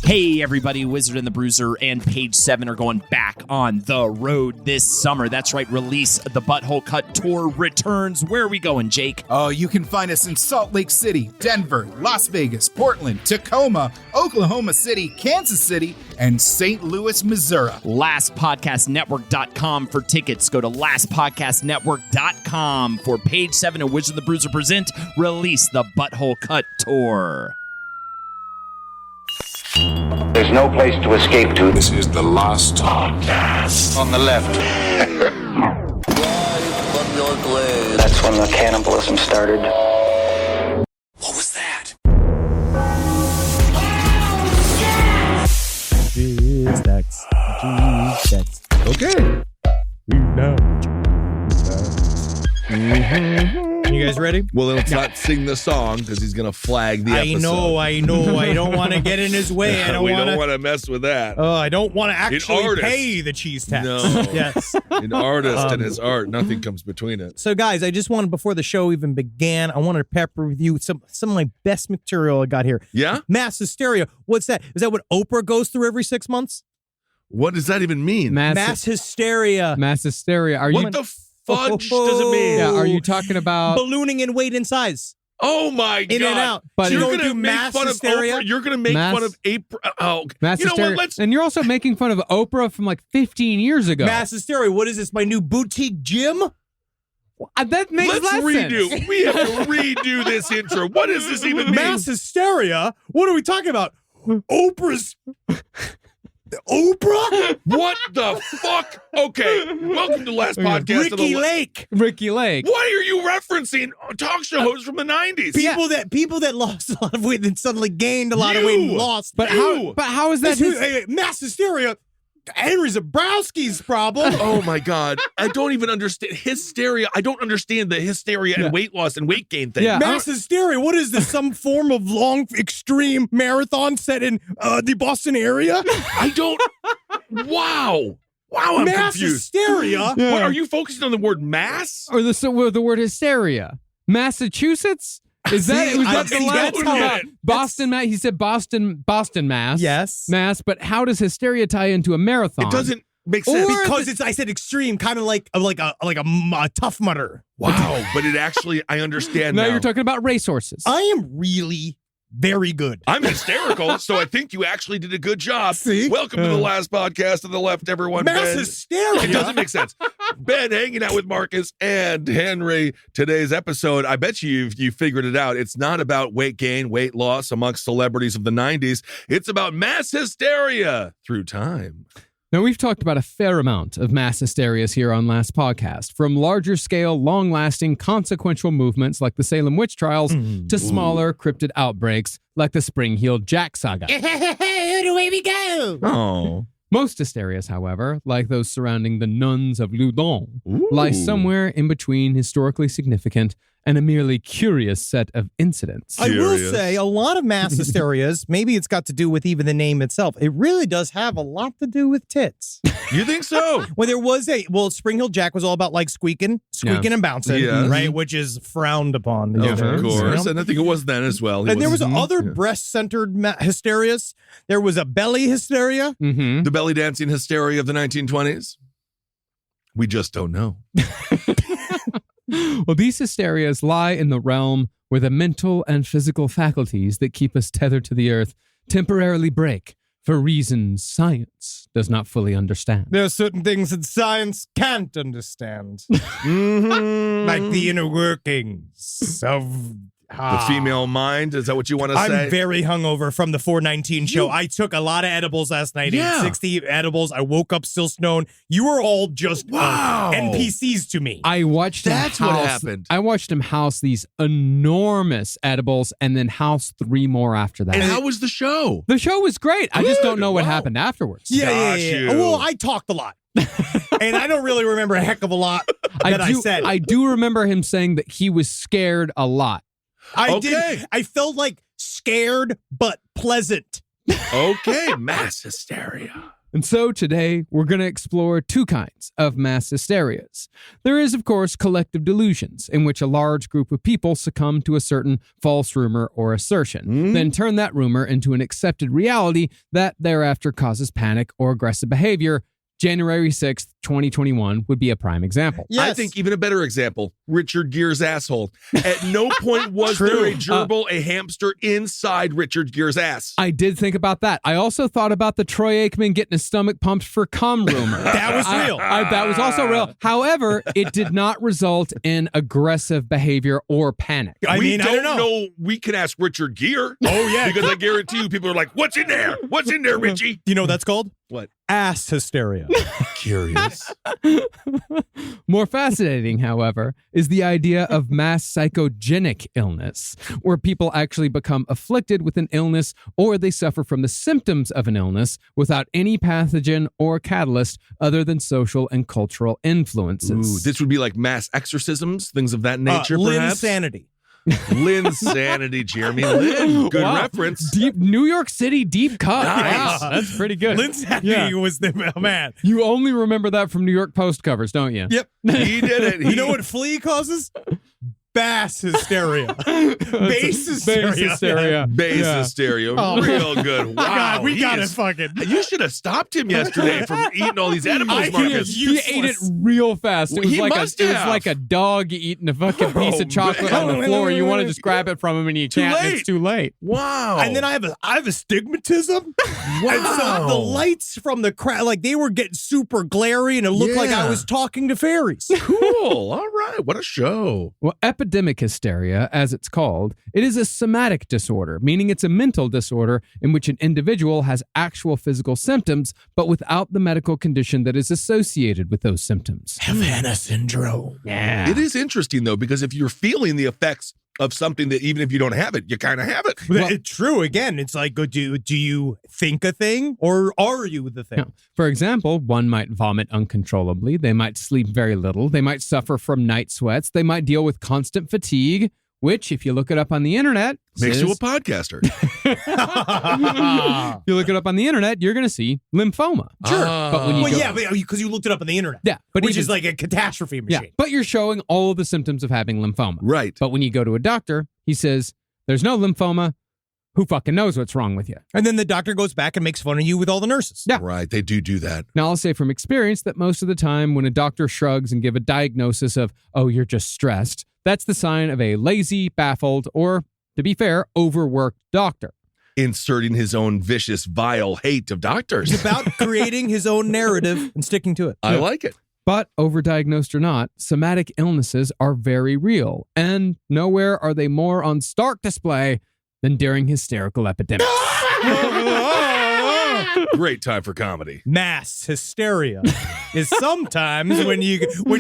Hey everybody, Wizard and the Bruiser and Page 7 are going back on the road this summer. That's right, Release the Butthole Cut Tour returns. Where are we going, Jake? Oh, you can find us in Salt Lake City, Denver, Las Vegas, Portland, Tacoma, Oklahoma City, Kansas City, and St. Louis, Missouri. LastPodcastNetwork.com for tickets. Go to LastPodcastNetwork.com for Page 7 and Wizard and the Bruiser present Release the Butthole Cut Tour. There's no place to escape to. This is the last podcast. On the left. That's when the cannibalism started. What was that? Okay. You guys ready? Well, let's not sing the song because he's going to flag the episode. I know. I don't want to get in his way. I We don't want to mess with that. I don't want to actually artist. pay the cheese tax. No. Yes. An artist and his art, nothing comes between it. So, guys, I just wanted, before the show even began, I wanted to pepper with you some of my best material I got here. Yeah? Mass Hysteria. What's that? Is that what Oprah goes through every 6 months? What does that even mean? Mass Hysteria. Mass hysteria. Are you? What the fudge does it mean? Yeah. Are you talking about? Ballooning in weight and size. Oh my God! In and out. But you're you going don't to do make mass fun hysteria? of Oprah. You're going to make fun of April. Oh, Mass you know hysteria. what? Let's. And you're also making fun of Oprah from like 15 years ago. Mass Hysteria. What is this? My new boutique gym? That makes Let's less redo. sense. We have to redo this intro. What does this even mean? Mass Hysteria? What are we talking about? Oprah's... Oprah? What the fuck? Okay, welcome to the last podcast of Ricky the Lake. Ricky Lake. Why are you referencing talk show hosts from the 90s? People that lost a lot of weight and suddenly gained a lot of weight and You. lost. But how is that? Mass Hysteria? Henry Zabrowski's problem. Oh my God. I don't even understand hysteria. I don't understand the hysteria and weight loss and weight gain thing. Yeah. Mass Hysteria? What is this? Some form of long, extreme marathon set in the Boston area? I don't. Wow. Wow, I'm Mass confused. Hysteria? What, are you focusing on the word mass? Or the word hysteria? Massachusetts? Is that See, was I that the think last that's time? how- Boston Mass. He said Boston Mass. Yes. Mass. But how does hysteria tie into a marathon? It doesn't make sense. Because I said extreme, kind of like a Tough Mudder. Wow, but it actually, I understand Now now. you're talking about racehorses. I am really very good. I'm hysterical, so I think you actually did a good job. See? Welcome to the last podcast of the left, everyone. Mass Ben. Hysteria. It doesn't make sense. Ben hanging out with Marcus and Henry. Today's episode, I bet you figured it out. It's not about weight gain, weight loss amongst celebrities of the 90s. It's about mass hysteria through time. Now, we've talked about a fair amount of mass hysterias here on Last Podcast, from larger scale, long-lasting, consequential movements like the Salem witch trials to smaller, cryptid outbreaks like the Spring-Heeled Jack saga. Away we go. Oh. Most hysterias, however, like those surrounding the nuns of Loudun, lie somewhere in between historically significant and a merely curious set of incidents. I will say a lot of mass hysterias, maybe it's got to do with even the name itself. It really does have a lot to do with tits. You think so? Well, there was Spring Hill Jack was all about like squeaking and bouncing, Yes. right? Which is frowned upon. these Of days, course. you know? And I think it was then as well. And there was other breast-centered hysterias. There was a belly hysteria. Mm-hmm. the belly dancing hysteria of the 1920s. We just don't know. Well, these hysterias lie in the realm where the mental and physical faculties that keep us tethered to the earth temporarily break for reasons science does not fully understand. There are certain things that science can't understand. Like the inner workings of... The female mind, is that what you want to say? I'm very hungover from the 419 show. I took a lot of edibles last night. Yeah. 60 edibles. I woke up still stoned. You were all just Wow. NPCs to me. I watched That's him what house, happened. I watched him house these enormous edibles and then house 3 more after that. And how was the show? The show was great. I just don't know what Wow. happened afterwards. Got you. Well, I talked a lot. And I don't really remember a heck of a lot that I said. I do remember him saying that he was scared a lot. I Okay. did. I felt like scared but pleasant. Okay, mass hysteria. And so today, we're going to explore two kinds of mass hysterias. There is, of course, collective delusions, in which a large group of people succumb to a certain false rumor or assertion, then turn that rumor into an accepted reality that thereafter causes panic or aggressive behavior. January 6th, 2021 would be a prime example. I think even a better example, Richard Gere's asshole. At no point was there a gerbil, a hamster inside Richard Gere's ass. I did think about that. I also thought about the Troy Aikman getting his stomach pumped for cum rumor. That was real. That was also real. However, it did not result in aggressive behavior or panic. I don't know. We can ask Richard Gere. Oh, yeah. Because I guarantee you people are like, what's in there? What's in there, Richie? You know what that's called? What? Ass hysteria. Curious. More fascinating, however, is the idea of mass psychogenic illness, where people actually become afflicted with an illness or they suffer from the symptoms of an illness without any pathogen or catalyst other than social and cultural influences. Ooh, this would be like mass exorcisms, things of that nature, perhaps? Linsanity. Linsanity, Jeremy Lin. Good reference. Deep New York City deep cut. Nice. Wow, that's pretty good. Linsanity was the man. You only remember that from New York Post covers, don't you? Yep. He did it. You know what flea causes? Bass hysteria. Base hysteria. Base hysteria. Real good. Wow. We got it fucking. You should have stopped him yesterday from eating all these edibles, Marcus. He ate it real fast. It was, He like must it was have. like a dog eating a fucking piece of chocolate man. on the floor. You want to just grab it from him and you can't. late. It's too late. Wow. And then I have astigmatism. Wow. And so the lights from the crowd, like they were getting super glary and it looked like I Yeah. was talking to fairies. Cool. All right. What a show. Well, epidemic hysteria, as it's called, it is a somatic disorder, meaning it's a mental disorder in which an individual has actual physical symptoms, but without the medical condition that is associated with those symptoms. Havana syndrome. Yeah. It is interesting, though, because if you're feeling the effects of something that even if you don't have it, you kind of have it. Well, it's true. Again, it's like, do you think a thing or are you the thing? Yeah. For example, one might vomit uncontrollably. They might sleep very little. They might suffer from night sweats. They might deal with constant fatigue, which, if you look it up on the internet, Makes you a podcaster. if you look it up on the internet, you're going to see lymphoma. Sure. But when you go- because you looked it up on the internet. Yeah, but Which even- is like a catastrophe Yeah, machine. but you're showing all of the symptoms of having lymphoma. Right. But when you go to a doctor, he says, there's no lymphoma. Who fucking knows what's wrong with you? And then the doctor goes back and makes fun of you with all the nurses. Yeah. Right. They do that. Now, I'll say from experience that most of the time when a doctor shrugs and give a diagnosis of, oh, you're just stressed, that's the sign of a lazy, baffled, or, to be fair, overworked doctor. Inserting his own vicious, vile hate of doctors. It's about creating his own narrative and sticking to it. I like it. But overdiagnosed or not, somatic illnesses are very real, and nowhere are they more on stark display than during hysterical epidemics. Great time for comedy. Mass hysteria is sometimes when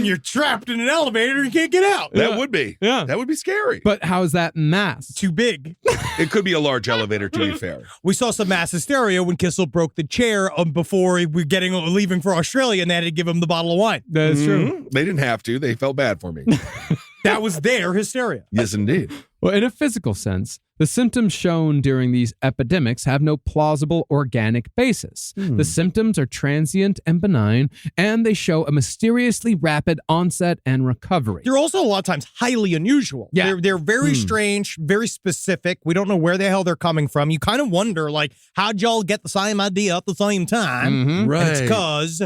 you're trapped in an elevator and you can't get out. That would be. Yeah. That would be scary. But how's that mass? Too big. It could be a large elevator, to be fair. We saw some mass hysteria when Kissel broke the chair before we were leaving for Australia, and they had to give him the bottle of wine. That's true. They didn't have to. They felt bad for me. That was their hysteria. Yes, indeed. Well, in a physical sense, the symptoms shown during these epidemics have no plausible organic basis. The symptoms are transient and benign, and they show a mysteriously rapid onset and recovery. They're also a lot of times highly unusual. Yeah. They're very strange, very specific. We don't know where the hell they're coming from. You kind of wonder, like, how'd y'all get the same idea at the same time? Mhm. Right. And it's because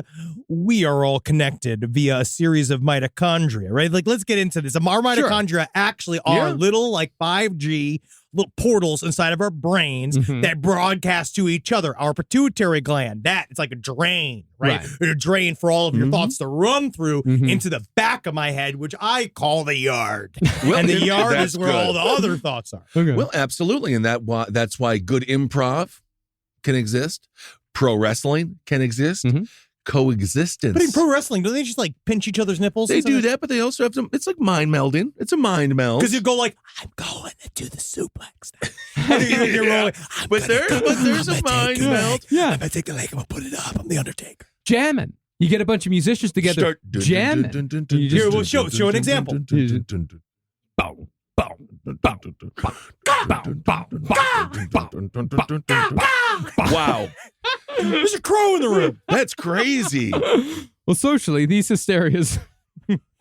we are all connected via a series of mitochondria, right? Like, let's get into this. Our mitochondria actually are little, like, 5G little portals inside of our brains that broadcast to each other. Our pituitary gland, it's like a drain, right? A drain for all of your thoughts to run through into the back of my head, which I call the yard. Well, and the yard that's is where all good. the other thoughts are. Okay. Well, absolutely. And that's why good improv can exist. Pro wrestling can exist. Coexistence. But in pro wrestling, don't they just like pinch each other's nipples? They do that, but they also have some. It's like mind melding. It's a mind meld. Because you go like, I'm going to do the suplex. And you're rolling. But there's a mind meld. Yeah. I'm going to take the leg. I'm going to put it up. I'm the Undertaker. Jamming. You get a bunch of musicians together Start jamming. You Here, just- well, show an example. Wow. There's a crow in the room. That's crazy. Well, socially, these hysterias.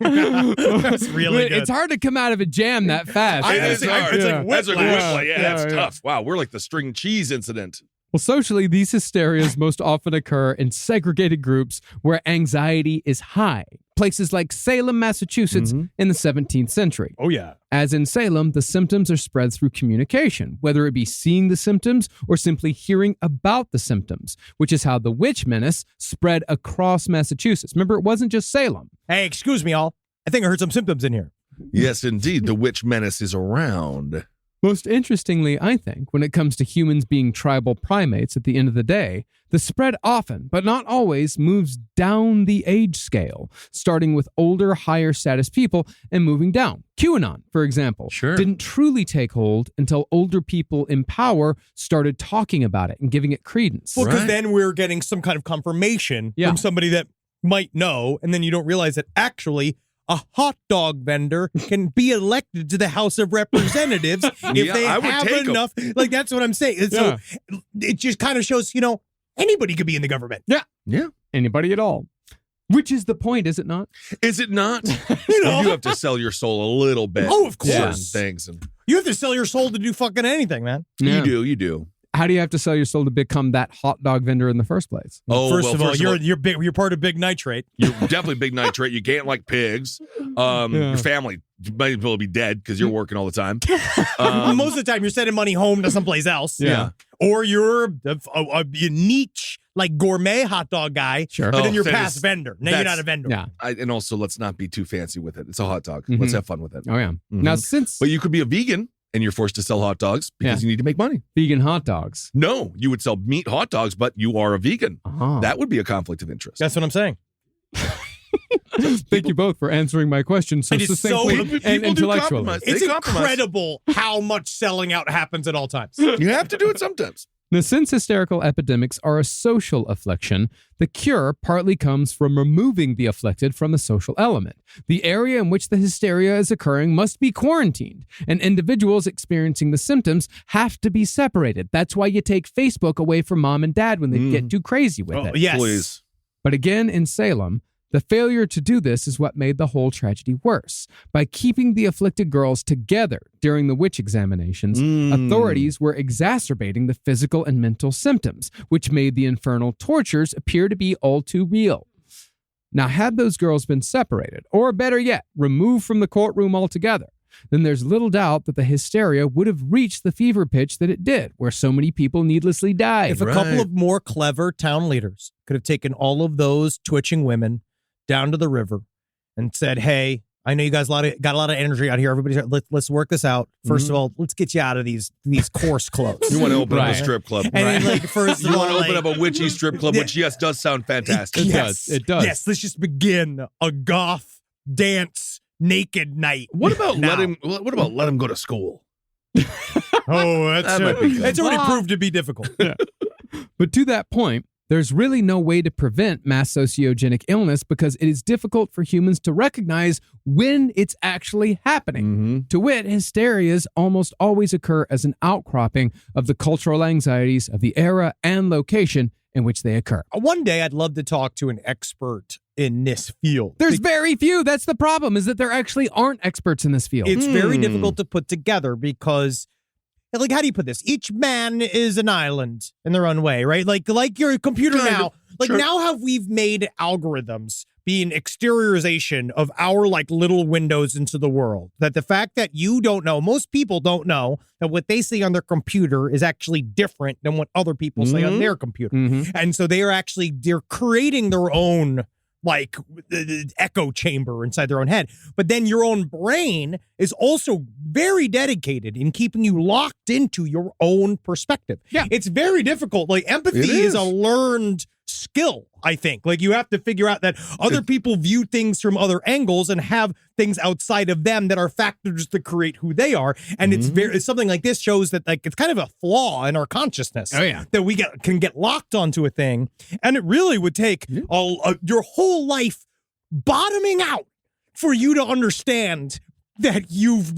That's really good. It's hard to come out of a jam that fast. It's hard. It's like That's a whiplash. whiplash. Yeah, that's tough. Wow, we're like the string cheese incident. Well, socially, these hysterias most often occur in segregated groups where anxiety is high. Places like Salem, Massachusetts in the 17th century. Oh, yeah. As in Salem, the symptoms are spread through communication, whether it be seeing the symptoms or simply hearing about the symptoms, which is how the witch menace spread across Massachusetts. Remember, it wasn't just Salem. Hey, excuse me, all. I think I heard some symptoms in here. Yes, indeed. The witch menace is around. Most interestingly, I think, when it comes to humans being tribal primates at the end of the day, the spread often, but not always, moves down the age scale, starting with older, higher status people and moving down. QAnon, for example, didn't truly take hold until older people in power started talking about it and giving it credence. Well, because then we're getting some kind of confirmation from somebody that might know, and then you don't realize that actually a hot dog vendor can be elected to the House of Representatives if they have enough. Like, that's what I'm saying. And so it just kind of shows, anybody could be in the government. Yeah. Anybody at all. Which is the point, is it not? Is it not? You have to sell your soul a little bit. Oh, of course. Certain things. And You have to sell your soul to do fucking anything, man. Yeah. You do. How do you have to sell your soul to become that hot dog vendor in the first place? First of all, you're part of Big Nitrate. You're definitely big nitrate. You can't like pigs. Your family might as well be dead because you're working all the time. Most of the time, you're sending money home to someplace else. Yeah. Or you're a niche, like gourmet hot dog guy. Sure. But then you're that past is- vendor. Now you're not a vendor. Yeah. And also, let's not be too fancy with it. It's a hot dog. Let's have fun with it. Oh, yeah. Now, since But you could be a vegan and you're forced to sell hot dogs because you need to make money. vegan hot dogs. No, you would sell meat hot dogs, but you are a vegan. Oh. That would be a conflict of interest. That's what I'm saying. Thank you both for answering my question so It is succinctly so- and People do intellectually. compromise. It's They compromise. incredible how much selling out happens at all times. You have to do it sometimes. Now, since hysterical epidemics are a social affliction, the cure partly comes from removing the afflicted from the social element. The area in which the hysteria is occurring must be quarantined, and individuals experiencing the symptoms have to be separated. That's why you take Facebook away from mom and dad when they get too crazy with it. Yes. Please. But again, in Salem, the failure to do this is what made the whole tragedy worse. By keeping the afflicted girls together during the witch examinations, authorities were exacerbating the physical and mental symptoms, which made the infernal tortures appear to be all too real. Now, had those girls been separated, or better yet, removed from the courtroom altogether, then there's little doubt that the hysteria would have reached the fever pitch that it did, where so many people needlessly died. If a couple of more clever town leaders could have taken all of those twitching women down to the river and said, hey, I know you guys got a lot of energy out here. Everybody's let's work this out. First of all, let's get you out of these coarse clothes. You want to open up a strip club. And then, like, first of You all, want to open up a witchy strip club, which, yes, does sound fantastic. It does. Yes, let's just begin a goth dance naked night. What about now. let him go to school? Oh, That might be good. that's already proved to be difficult. But to that point, there's really no way to prevent mass sociogenic illness because it is difficult for humans to recognize when it's actually happening. To wit, hysterias almost always occur as an outcropping of the cultural anxieties of the era and location in which they occur. One day, I'd love to talk to an expert in this field. There's very few. That's the problem, is that there actually aren't experts in this field. It's very difficult to put together because, like, how do you put this? Each man is an island in their own way, right? Like your computer Kind now. of. Like, Sure. now we've made algorithms be an exteriorization of our, like, little windows into the world. That the fact that you don't know, most people don't know that what they see on their computer is actually different than what other people say on their computer. And so they're creating their own, like, echo chamber inside their own head. But then your own brain is also very dedicated in keeping you locked into your own perspective. Yeah. It's very difficult. Like, empathy It is a is. learned skill, I think. Like, you have to figure out that other people view things from other angles and have things outside of them that are factors to create who they are. And it's something like this shows that, like, it's kind of a flaw in our consciousness. Oh, yeah. That we can get locked onto a thing, and it really would take your whole life bottoming out for you to understand that you've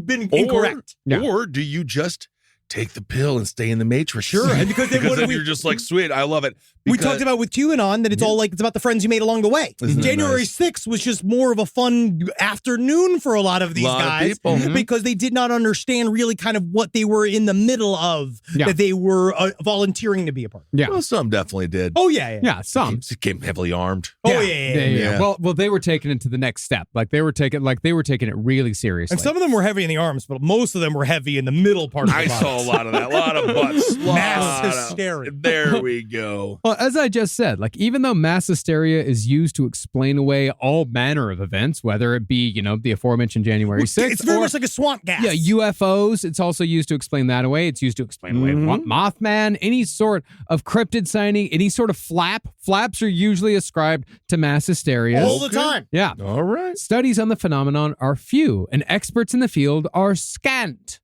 been incorrect. Yeah. Or do you just take the pill and stay in the Matrix. Sure, and because then you're just like, sweet, I love it. We talked about with QAnon that it's all like it's about the friends you made along the way. January 6th was just more of a fun afternoon for a lot of these guys because they did not understand really kind of what they were in the middle of, that they were volunteering to be a part of. Yeah. Well, some definitely did. Oh, yeah. Yeah, some. Came heavily armed. Oh, yeah. Well, they were taking it to the next step. They were taking it really seriously. And some of them were heavy in the arms, but most of them were heavy in the middle part of the body. I saw a lot of that. A lot of butts. Mass hysteria. There we go. Well, as I just said, even though mass hysteria is used to explain away all manner of events, whether it be, the aforementioned January 6th. It's very much like a swamp gas. Yeah, UFOs. It's also used to explain that away. It's used to explain away Mothman, any sort of cryptid sighting, any sort of flap. Flaps are usually ascribed to mass hysteria. All the time. Yeah. All right. Studies on the phenomenon are few, and experts in the field are scant.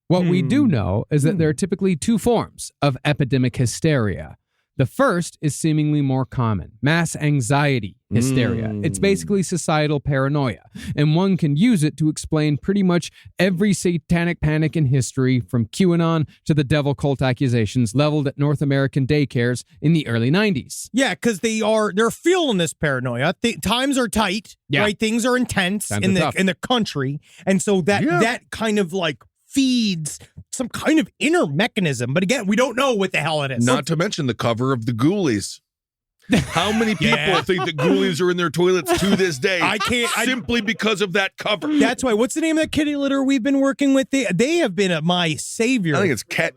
What we do know is that there are typically two forms of epidemic hysteria. The first is seemingly more common, mass anxiety hysteria. It's basically societal paranoia, and one can use it to explain pretty much every satanic panic in history, from QAnon to the devil cult accusations leveled at North American daycares in the early 90s. Yeah, because they're feeling this paranoia. Times are tight, right? Things are intense in the country, and so that kind of feeds some kind of inner mechanism. But again, we don't know what the hell it is. Not to mention the cover of the Ghoulies. How many people think that Ghoulies are in their toilets to this day? Simply because of that cover. That's why. What's the name of that kitty litter we've been working with? They have been my savior. I think it's Cat.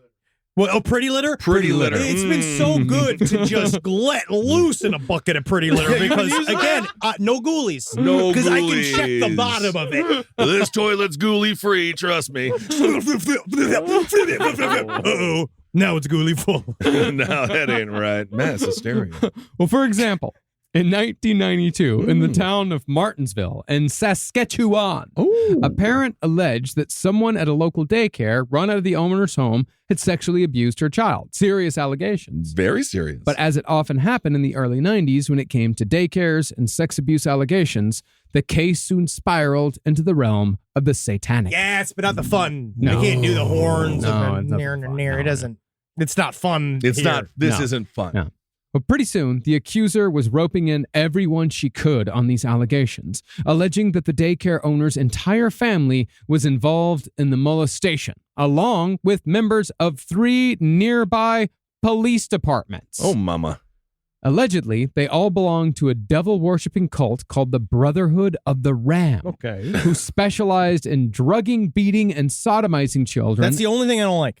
Well, Pretty Litter? Pretty Litter. It's been so good to just let loose in a bucket of Pretty Litter because, again, no ghoulies. No ghoulies. Because I can check the bottom of it. This toilet's ghoulie free, trust me. Uh-oh. Now it's ghoulie full. No, that ain't right. Mass hysteria. Well, for example, in 1992, in the town of Martinsville in Saskatchewan, a parent alleged that someone at a local daycare run out of the owner's home had sexually abused her child. Serious allegations. Very serious. But as it often happened in the early 90s when it came to daycares and sex abuse allegations, the case soon spiraled into the realm of the satanic. Yes, but not the fun. No. They can't do the horns and the No, near. It doesn't. It's not fun. It's here. not. This isn't fun. No. But pretty soon, the accuser was roping in everyone she could on these allegations, alleging that the daycare owner's entire family was involved in the molestation, along with members of 3 nearby police departments. Oh, mama. Allegedly, they all belonged to a devil-worshipping cult called the Brotherhood of the Ram, who specialized in drugging, beating, and sodomizing children. That's the only thing I don't like.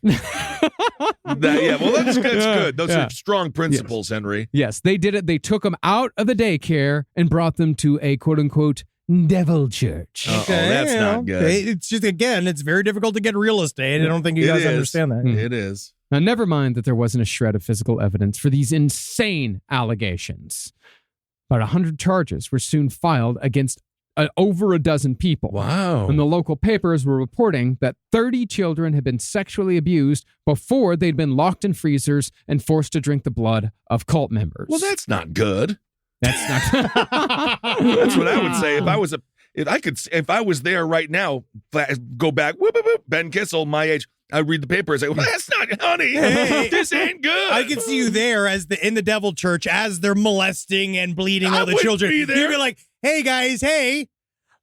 That's good. Those are strong principles, Henry. Yes, they did it. They took them out of the daycare and brought them to a quote-unquote devil church. That's not good. It's just, again, it's very difficult to get real estate. I don't think you guys understand that. It is. Now, never mind that there wasn't a shred of physical evidence for these insane allegations. About 100 charges were soon filed against over a dozen people. Wow. And the local papers were reporting that 30 children had been sexually abused before they'd been locked in freezers and forced to drink the blood of cult members. Well, that's not good. That's not. That's what I would say if I was there right now. Go back. Whoop, whoop, whoop, Ben Kissel, my age. I read the paper and say, well, that's not, honey. This ain't good. I can see you there in the devil church as they're molesting and bleeding all the children. You'd be like, hey, guys,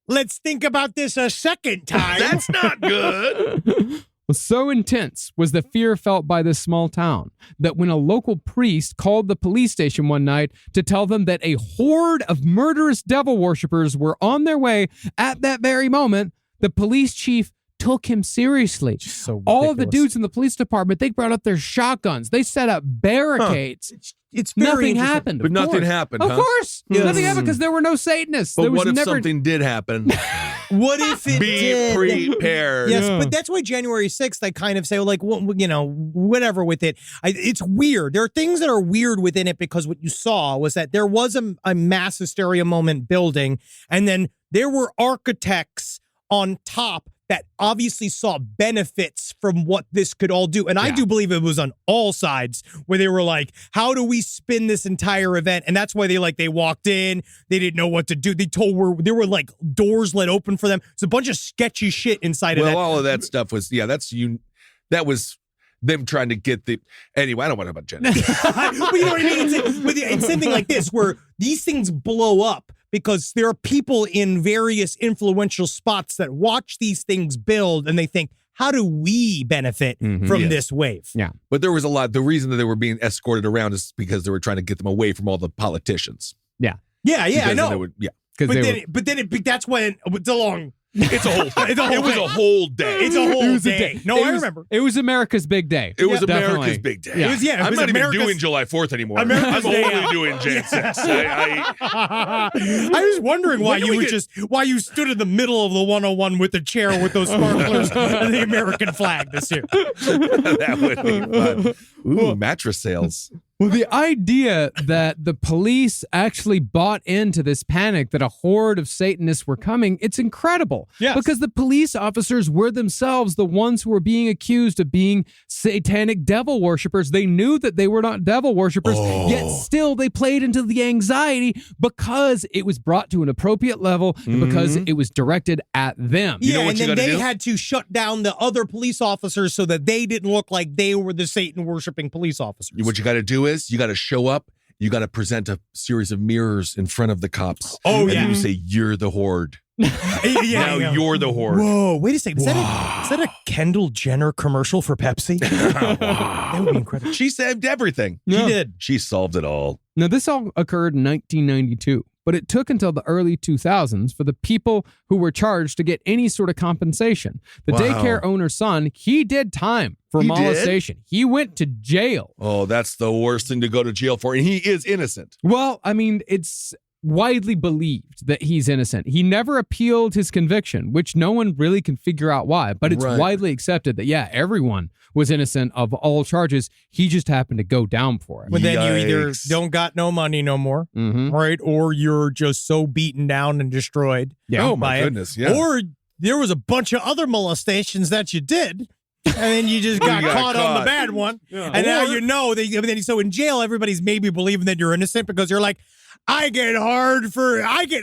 let's think about this a second time. That's not good. Well, so intense was the fear felt by this small town that when a local priest called the police station one night to tell them that a horde of murderous devil worshippers were on their way at that very moment, the police chief took him seriously. So all of the dudes in the police department, they brought up their shotguns. They set up barricades. It's very nothing interesting. happened. But nothing happened, Of huh? course. Yes. Nothing happened because there were no Satanists. But There was what if never... something did happen? What if it did? Be prepared. Yes, but that's why January 6th, I kind of say, whatever with it. It's weird. There are things that are weird within it because what you saw was that there was a mass hysteria moment building, and then there were architects on top that obviously saw benefits from what this could all do. And I do believe it was on all sides where they were like, how do we spin this entire event? And that's why they walked in, they didn't know what to do. There were like doors let open for them. It's a bunch of sketchy shit inside of that. Well, all of that stuff was, that was them trying to get the. Anyway, I don't want to talk about gender. But you know what I mean? It's something like this where these things blow up because there are people in various influential spots that watch these things build and they think, how do we benefit from this wave? Yeah. But there was a lot. The reason that they were being escorted around is because they were trying to get them away from all the politicians. Yeah. Yeah, Because I know. then it would- yeah. But then that's when it's a long. It's a whole. It was a whole day. It's a whole It was a day. day. No, I remember. It was America's big day. It was Definitely. America's big day. Yeah. It was, yeah, it I'm was not America's- even doing July 4th anymore. America's I'm Day only Out. doing Jan 6. I was wondering why When do you we were get- why you stood in the middle of the 101 with the chair with those sparklers and the American flag this year. That would be fun. Ooh, mattress sales. Well, the idea that the police actually bought into this panic that a horde of Satanists were coming, it's incredible. Yes. Because the police officers were themselves the ones who were being accused of being satanic devil worshippers. They knew that they were not devil worshippers, yet still they played into the anxiety because it was brought to an appropriate level and because it was directed at them. You know Yeah, what and you then gotta they do? had to shut down the other police officers so that they didn't look like they were the Satan worshiping police officers. What you got to do is you got to show up. You got to present a series of mirrors in front of the cops. Oh, and yeah. you say, you're the horde. Yeah, Now you're the horde. Whoa, wait a second. Is that a Kendall Jenner commercial for Pepsi? That would be incredible. She saved everything. She did. She solved it all. Now, this all occurred in 1992, but it took until the early 2000s for the people who were charged to get any sort of compensation. The Wow. daycare owner's son, he did time for He did? molestation. He went to jail. Oh, that's the worst thing to go to jail for. And he is innocent. Well, I mean, it's widely believed that he's innocent. He never appealed his conviction, which no one really can figure out why, but it's Right. widely accepted that, yeah, everyone was innocent of all charges. He just happened to go down for it. But then you either Yikes. don't got no money no more, Mhm. right? Or you're just so beaten down and destroyed. Yeah. Oh, by my it. goodness. Yeah. Or there was a bunch of other molestations that you did, and then you just got, You got caught on caught. the bad one. And now you know that. So in jail, everybody's maybe believing that you're innocent because you're like, I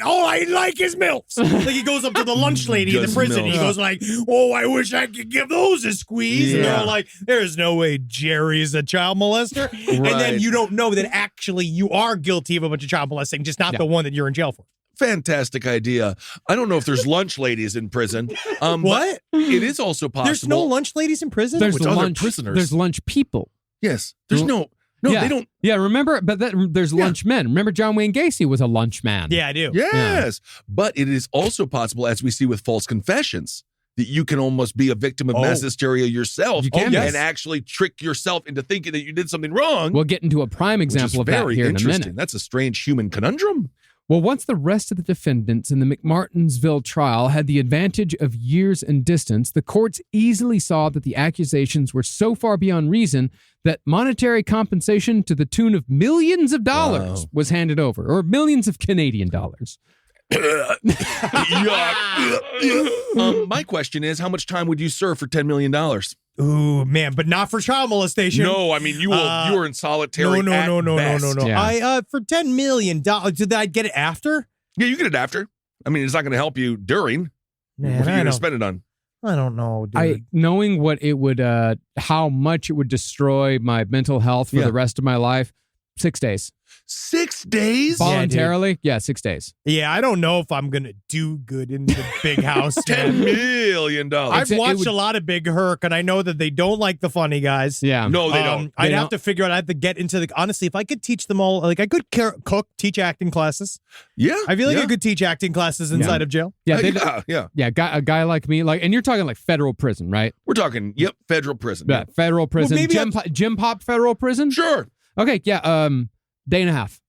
all I like is MILFs. Like he goes up to the lunch lady in the Just prison. He MILFs. goes like, oh, I wish I could give those a squeeze. And they're Yeah. all like, there's no way Jerry's a child molester. And then Right. you don't know that actually you are guilty of a bunch of child molesting, just not the one that you're in jail for. Fantastic idea. I don't know if there's lunch ladies in prison. What? But it is also possible. There's no lunch ladies in prison? There's with other lunch prisoners. There's lunch people. Yes. There's no, yeah. they don't. Yeah, remember, but there's lunch men. Remember, John Wayne Gacy was a lunch man. Yeah, I do. Yes. But it is also possible, as we see with false confessions, that you can almost be a victim of mass hysteria yourself You can. and actually trick yourself into thinking that you did something wrong. We'll get into a prime which is example of that very here in a interesting. minute. That's a strange human conundrum. Well, once the rest of the defendants in the McMartinsville trial had the advantage of years and distance, the courts easily saw that the accusations were so far beyond reason that monetary compensation to the tune of millions of dollars was handed over, or millions of Canadian dollars. My question is, how much time would you serve for $10 million? Ooh, man, but not for child molestation. No, I mean, you are in solitary. No. best. Yeah. For $10 million, did I get it after? Yeah, you get it after. I mean, it's not going to help you during. Man, What are you I going to don't, spend it on? I don't know, dude. Knowing what it would, how much it would destroy my mental health for the rest of my life, 6 days. 6 days? Voluntarily? Yeah, 6 days. Yeah, I don't know if I'm going to do good in the big house. $10 man. million. I've watched a lot of Big Herc, and I know that they don't like the funny guys. Yeah. No, they don't. I'd They have don't. to figure out. I have to get into the. Honestly, if I could teach them all, like I could cook, teach acting classes. Yeah. I feel like yeah. I could teach acting classes inside of jail. Yeah, they, yeah. a guy like me, and you're talking like federal prison, right? We're talking, federal prison. Yeah, federal prison. maybe Gym Pop federal prison? Sure. Okay, yeah, day and a half.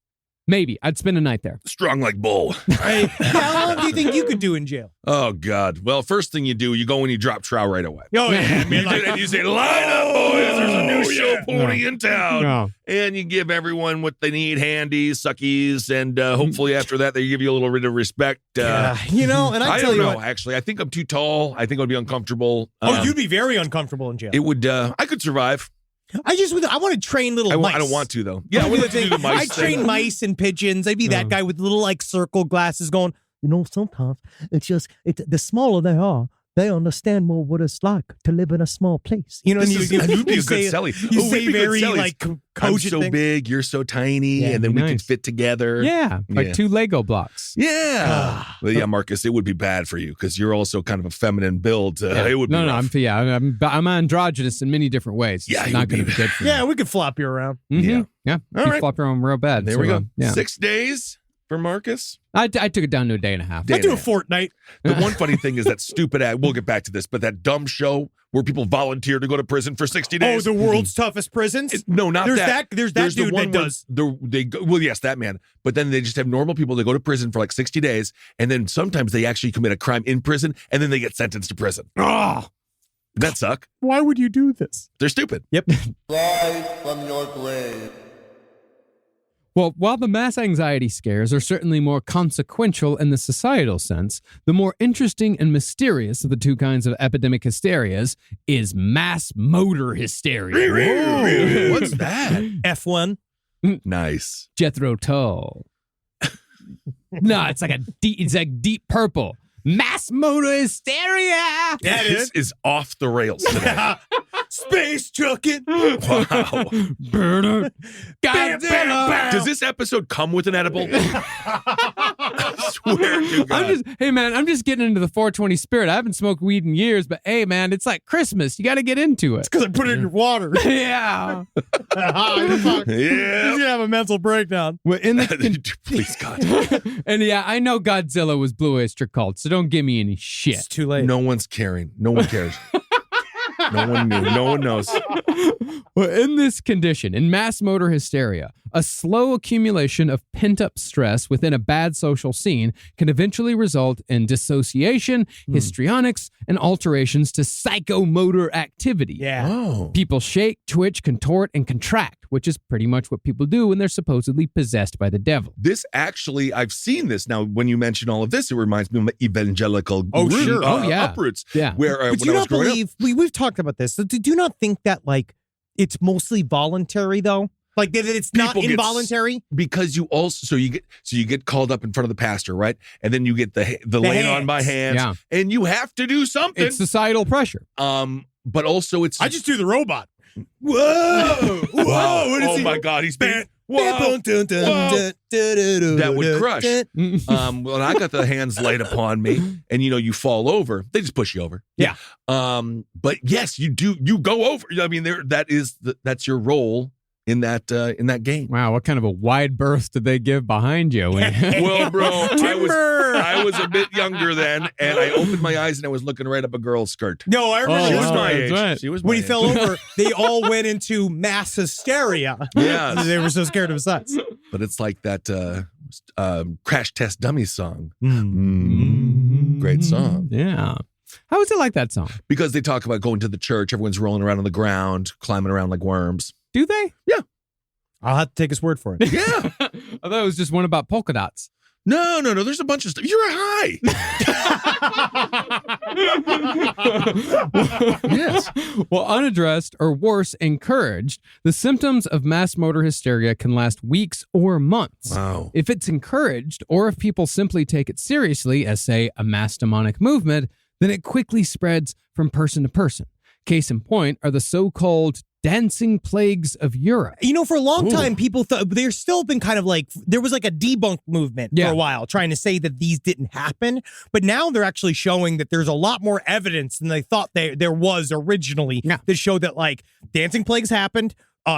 Maybe. I'd spend a night there. Strong like bull. Right? How long do you think you could do in jail? Oh, God. Well, first thing you do, you go and you drop trow right away. Oh, yeah. I mean, And you say, line up, boys. There's a new show pony in town. No. And you give everyone what they need, handies, suckies, and hopefully after that, they give you a little bit of respect. and I I tell don't you know, what. actually. I think I'm too tall. I think I'd be uncomfortable. You'd be very uncomfortable in jail. It would, I could survive. I want to train little mice. I don't want to, though. Yeah, I would like to do the mice I train thing. mice and pigeons. I'd be that guy with little like circle glasses going, sometimes it's the smaller they are, they understand more what it's like to live in a small place. You know, This and is- you'd be a good say, Selly. You Oh, we'd say be good very Sellys. like I'm cogent so things. big, you're so tiny, Yeah, and then we can nice. fit together. Yeah, like Yeah. 2 Lego blocks. Yeah. Well, yeah, Marcus, it would be bad for you because you're also kind of a feminine build. It would be rough. I'm androgynous in many different ways. Yeah, It's you not would going to be- be good for Yeah, me. we could flop you around. Mhm. Yeah. All You right. flop around real bad. There we So, go. Yeah. 6 days for Marcus. I took it down to a day and a half. Day I do a and half. fortnight. The one funny thing is that stupid ad. We'll get back to this, but that dumb show where people volunteer to go to prison for 60 Oh, days. the world's toughest prisons. No, not There's that. There's that the dude one that where does. They go, well, yes, that man. But then they just have normal people that go to prison for like 60 days, and then sometimes they actually commit a crime in prison, and then they get sentenced to prison. Ah, That suck. why would you do this? They're stupid. Yep. Rise from your grave. Well, while the mass anxiety scares are certainly more consequential in the societal sense, the more interesting and mysterious of the two kinds of epidemic hysterias is mass motor hysteria. Whoa, what's that? F1. Nice. Jethro Tull. No, it's like deep purple. Mass motor hysteria. This is off the rails today. Space trucking. Wow. Burner. Godzilla. Does this episode come with an edible? I swear to God. I'm just getting into the 420 spirit. I haven't smoked weed in years, but hey, man, it's like Christmas. You got to get into it. Because I put it in your water. Yeah. You're Yeah. gonna have a mental breakdown. Well, in the, Please, God. and yeah, I know Godzilla was Blue Oyster Cult, so don't give me any shit. It's too late. No one's caring. No one cares. No one knew. No one knows. Well, in this condition, in mass motor hysteria, a slow accumulation of pent-up stress within a bad social scene can eventually result in dissociation, histrionics, and alterations to psychomotor activity. Yeah. Oh. People shake, twitch, contort, and contract, which is pretty much what people do when they're supposedly possessed by the devil. This actually, I've seen this. Now, when you mention all of this, it reminds me of evangelical Oh, sure. Oh, yeah. uproots. Yeah. Where But when do you I was not growing up, believe we've talked about this? So do you not think that like it's mostly voluntary though? Like that it's not People get involuntary? because you also you get called up in front of the pastor, right? And then you get the laying on by hands, Yeah. and you have to do something. It's societal pressure. But also it's I just do the robot. whoa, Whoa, what is oh he- my God, he's been That That would crush. When I got the hands laid upon me, and you fall over, they just push you over. Yeah. But yes, you do. You go over. I mean, that's your role in that game. Wow, what kind of a wide berth did they give behind you? Well, bro, Timber! I was a bit younger then, and I opened my eyes and I was looking right up a girl's skirt. No, I remember She Oh, was wow. my That's age. right. She was when my he fell age. over, they all went into mass hysteria. Yes. They were so scared of us. But it's like that Crash Test Dummy song. Great song. Yeah. How is it like that song? Because they talk about going to the church. Everyone's rolling around on the ground, climbing around like worms. Do they? I'll have to take his word for it. Yeah. I thought it was just one about polka dots. No. There's a bunch of stuff. You're high. Yes. Well, unaddressed or worse, encouraged, the symptoms of mass motor hysteria can last weeks or months. Wow. If it's encouraged, or if people simply take it seriously as, say, a mass demonic movement, then it quickly spreads from person to person. Case in point are the so-called dancing plagues of Europe. For a long time, people thought there's still been kind of like there was like a debunk movement for a while trying to say that these didn't happen. But now they're actually showing that there's a lot more evidence than they thought there was originally that showed that like dancing plagues happened.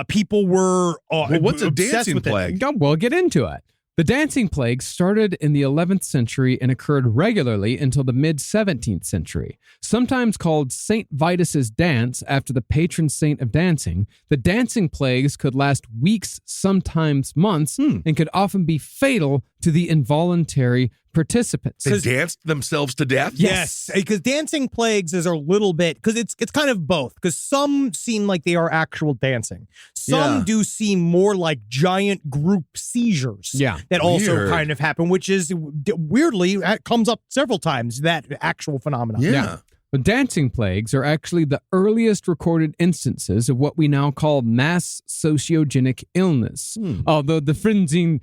People were Well, what's a obsessed dancing with it. plague? We'll get into it. The dancing plague started in the 11th century and occurred regularly until the mid-17th century. Sometimes called St. Vitus's dance after the patron saint of dancing, the dancing plagues could last weeks, sometimes months, and could often be fatal to the involuntary participants. They danced themselves to death? Yes, because dancing plagues is a little bit because it's kind of both. Because some seem like they are actual dancing, some do seem more like giant group seizures. Yeah, that also Weird. kind of happen, which is weirdly it comes up several times. That actual phenomenon. Yeah. Dancing plagues are actually the earliest recorded instances of what we now call mass sociogenic illness. Although the frenzied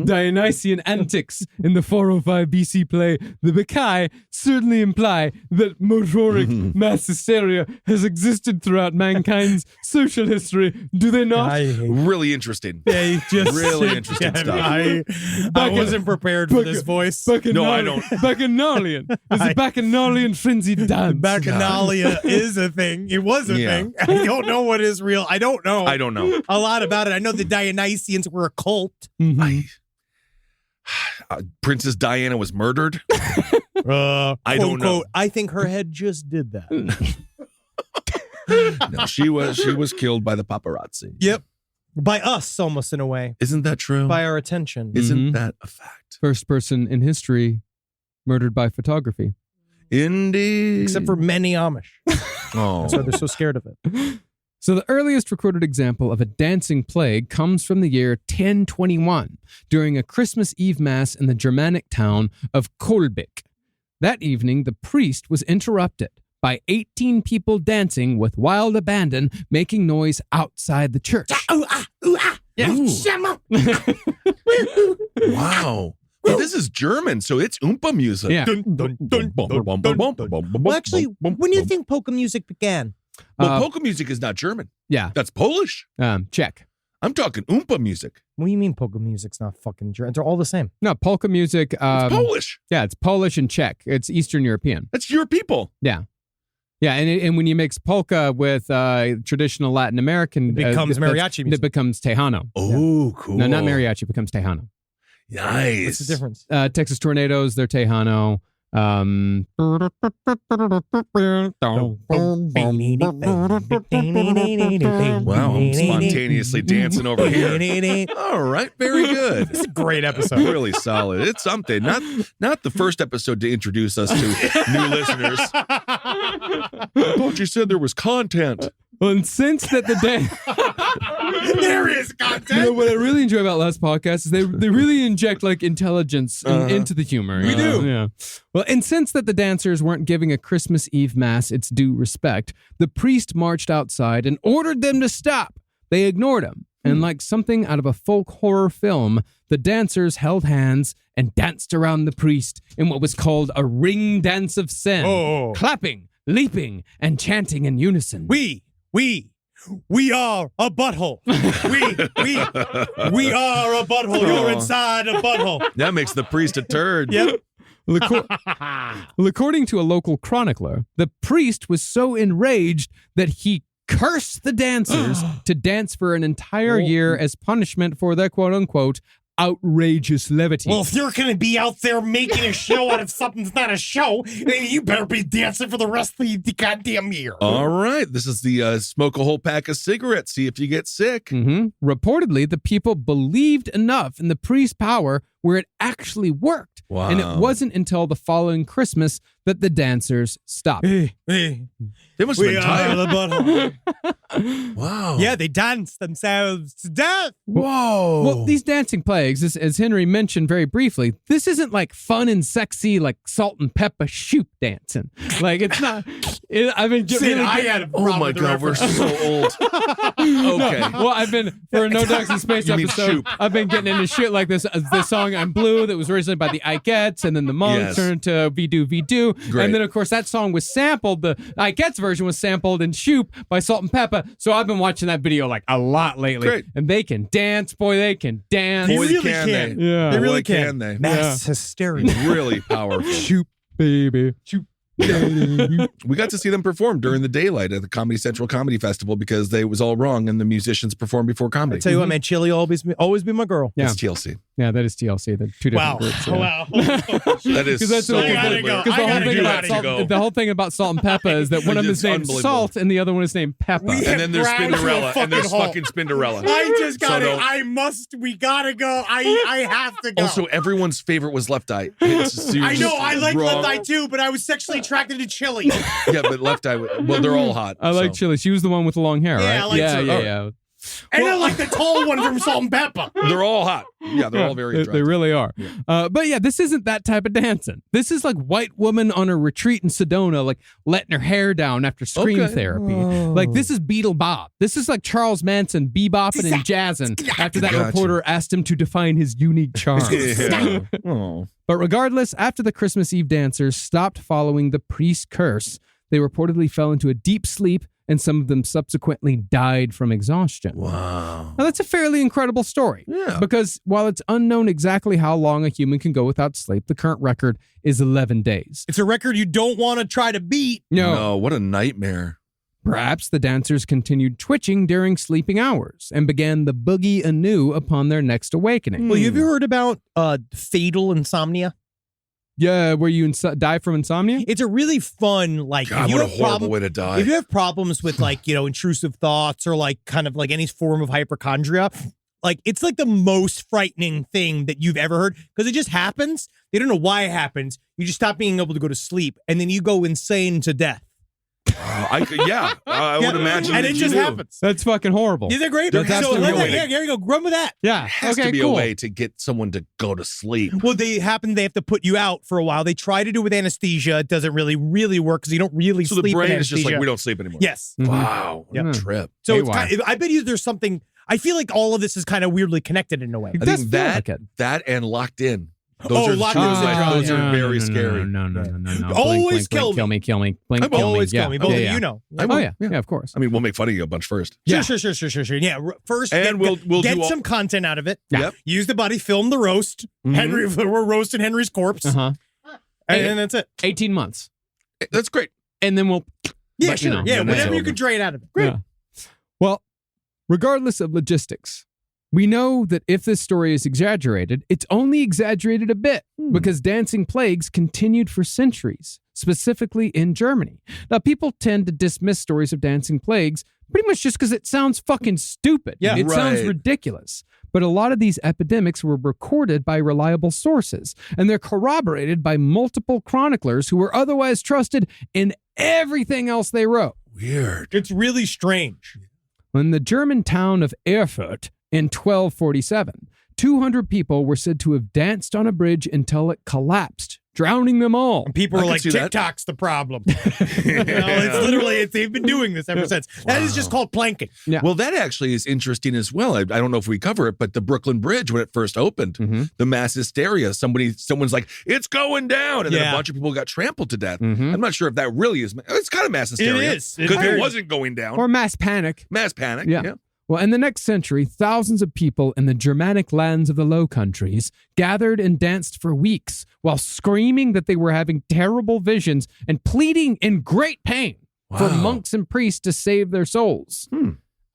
Dionysian antics in the 405 BC play The Bacchae certainly imply that motoric mass hysteria has existed throughout mankind's social history. Do they not? Really interesting. Yeah, Really interesting stuff. I wasn't prepared for this voice. No, I don't. Bacchanalian. It's a bacchanalian frenzied dance. Bacchanalia is a thing. It was a thing. I don't know what is real. I don't know a lot about it. I know the Dionysians were a cult. Princess Diana was murdered. I don't know. I think her head just did that. No, she was killed by the paparazzi. Yep. By us, almost in a way. Isn't that true? By our attention. Isn't that a fact? First person in history murdered by photography. Indeed. Except for many Amish. Oh. That's why they're so scared of it. So the earliest recorded example of a dancing plague comes from the year 1021 during a Christmas Eve Mass in the Germanic town of Kolbik. That evening, the priest was interrupted by 18 people dancing with wild abandon, making noise outside the church. Wow. Well, this is German, so it's Oompa music. Yeah. Well, actually, when do you think polka music began? Well, polka music is not German. Yeah. That's Polish. Czech. I'm talking Oompa music. What do you mean polka music's not fucking German? They're all the same. No, polka music. It's Polish. Yeah, it's Polish and Czech. It's Eastern European. That's your people. Yeah. Yeah, and when you mix polka with traditional Latin American... It becomes mariachi music. It becomes Tejano. Oh, cool. No, not mariachi. It becomes Tejano. Nice. What's the difference? Texas Tornadoes, they're Tejano. Wow, I'm spontaneously dancing over here. All right, very good. It's a great episode. Really solid. It's something. Not the first episode to introduce us to new listeners. I thought you said there was content. Well, and since that the day... There is content. You know, what I really enjoy about last podcast is they really inject like intelligence into the humor. We do. Yeah. Well, and since that the dancers weren't giving a Christmas Eve Mass its due respect, the priest marched outside and ordered them to stop. They ignored him. And like something out of a folk horror film, the dancers held hands and danced around the priest in what was called a ring dance of sin, clapping, leaping, and chanting in unison. We are a butthole. We are a butthole. You're inside a butthole. That makes the priest a turd. Yep. Well, according to a local chronicler, the priest was so enraged that he cursed the dancers to dance for an entire year as punishment for their quote-unquote outrageous levity. Well, if you're going to be out there making a show out of something that's not a show, then you better be dancing for the rest of the goddamn year. All right. This is the smoke a whole pack of cigarettes, see if you get sick. Reportedly, the people believed enough in the priest's power where it actually worked. Wow. And it wasn't until the following Christmas that the dancers stopped. They must have been tired. Wow. Yeah, they danced themselves to death. Whoa. Well, these dancing plagues, as Henry mentioned very briefly, this isn't like fun and sexy like salt and pepper shoot dancing. Like it's not. I had a oh my God, we're so old. Okay. Well, I've been for a No Dogs in Space episode. I've been getting into shit like this. This song "I'm Blue" that was originally by the Ikettes, and then the Monks turned to "Vidu Vidu," and then of course that song was sampled. The Ikettes version was sampled in "Shoop" by Salt and Pepper. So I've been watching that video like a lot lately. Great. And they can dance, boy. They can dance. They really can can. they? Yeah. They really Boy, can they. Mass hysteria. Really powerful. Shoop, baby. Shoop. We got to see them perform during the daylight at the Comedy Central Comedy Festival because it was all wrong and the musicians performed before comedy. I tell you what, man, Chili will always be my girl. Yeah. It's TLC. Yeah, that is TLC. The two different groups. Yeah. Wow. That is that's so what- unbelievable. Because the whole thing about Salt and Pepper is that one of them is It's named unbelievable. Salt and the other one is named Pepper. We- And then there's Ground to a Spinderella. And there's fucking fucking Spinderella. I just got So it. don't- We gotta go. I have to go. Also, everyone's favorite was Left Eye. It's I know, I like wrong. Left Eye too, but I was sexually attracted to Chili. Yeah, but Left Eye, well, they're all hot. I like so. Chili. She was the one with the long hair, Yeah, right? I like Chili. yeah. And then like the tall one from Salt and Pepper. They're all hot. Yeah, they're all very They attractive. really are. But yeah, this isn't that type of dancing. This is like white woman on a retreat in Sedona, like letting her hair down after scream therapy. Like this is Beetle Bob. This is like Charles Manson bebopping and jazzing after that reporter asked him to define his unique charm. Yeah. Oh. But regardless, after the Christmas Eve dancers stopped following the priest curse, they reportedly fell into a deep sleep, and some of them subsequently died from exhaustion. Wow. Now, that's a fairly incredible story. Yeah. Because while it's unknown exactly how long a human can go without sleep, the current record is 11 days. It's a record you don't want to try to beat. No, what a nightmare. Perhaps the dancers continued twitching during sleeping hours and began the boogie anew upon their next awakening. Well, have you heard about fatal insomnia? Yeah, where you die from insomnia? It's a really fun, like, God, if you what a have horrible way to die. If you have problems with, like, intrusive thoughts or, like, kind of like any form of hypochondria, like, it's like the most frightening thing that you've ever heard because it just happens. They don't know why it happens. You just stop being able to go to sleep, and then you go insane to death. I would imagine. And that it you just do. happens. That's fucking horrible. Isn't that great? There has So to be a way here you go. Run with that. Yeah. There has okay, to be cool. a way to get someone to go to sleep. Well, they have to put you out for a while. They try to do it with anesthesia. It doesn't really work because you don't really So sleep the in brain is anesthesia. just like, we don't sleep anymore. Yes. Mhm. Wow. What a trip. So Hey, it's why? I bet you there's something. I feel like all of this is kind of weirdly connected in a way. It I does think feel that like it. that and Locked In. Oh, Those are Locked two, In like, syndrome. those are very scary. No. Always Blink, kill me. kill me. Blink, Always kill kill me. me. Both Yeah, of yeah. you know. Oh, yeah. Yeah, of course. I mean, we'll make fun of you a bunch first. Yeah. Sure. Yeah. First, And we'll get do all- some content out of it. Yep. Use the body, film the roast. Henry, we're roasting Henry's corpse, Uh-huh. and then that's it. 18 months. That's great. And then we'll... Yeah, But, you sure. know, Yeah, then it's whatever you over. could drain out of it. Great. Yeah. Well, regardless of logistics, we know that if this story is exaggerated, it's only exaggerated a bit because dancing plagues continued for centuries, specifically in Germany. Now, people tend to dismiss stories of dancing plagues pretty much just because it sounds fucking stupid. Yeah. It sounds Right. ridiculous. But a lot of these epidemics were recorded by reliable sources, and they're corroborated by multiple chroniclers who were otherwise trusted in everything else they wrote. Weird. It's really strange. In the German town of Erfurt in 1247, 200 people were said to have danced on a bridge until it collapsed, drowning them all. And people I are can like, see that. TikTok's the problem. It's literally, they've been doing this ever since. That is just called planking. Yeah. Well, that actually is interesting as well. I don't know if we cover it, but the Brooklyn Bridge, when it first opened, the mass hysteria, someone's like, it's going down. And then Yeah. a bunch of people got trampled to death. Mhm. I'm not sure if that really is. It's kind of mass hysteria. is. It's Because it very- wasn't going down. Or mass panic. Mass panic. Yeah. Well, in the next century, thousands of people in the Germanic lands of the Low Countries gathered and danced for weeks while screaming that they were having terrible visions and pleading in great pain for Wow. monks and priests to save their souls.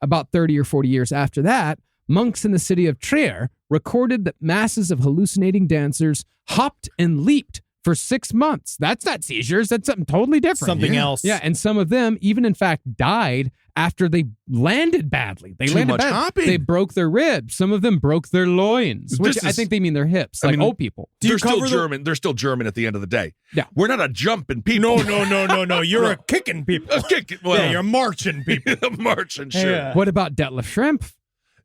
About 30 or 40 years after that, monks in the city of Trier recorded that masses of hallucinating dancers hopped and leaped for 6 months. That's not seizures. That's something totally different. Something else. Yeah, and some of them even, in fact, died after they landed badly. They Too landed much bad. hopping. They broke their ribs. Some of them broke their loins, which This I is- think they mean their hips, I like mean, old people. They're still cover the- German. They're still German at the end of the day. Yeah. We're not a jumping people. No. You're a kicking people. A kick. Well, Yeah, you're marching people. marching, sure. Yeah. What about Detlef Schrempf?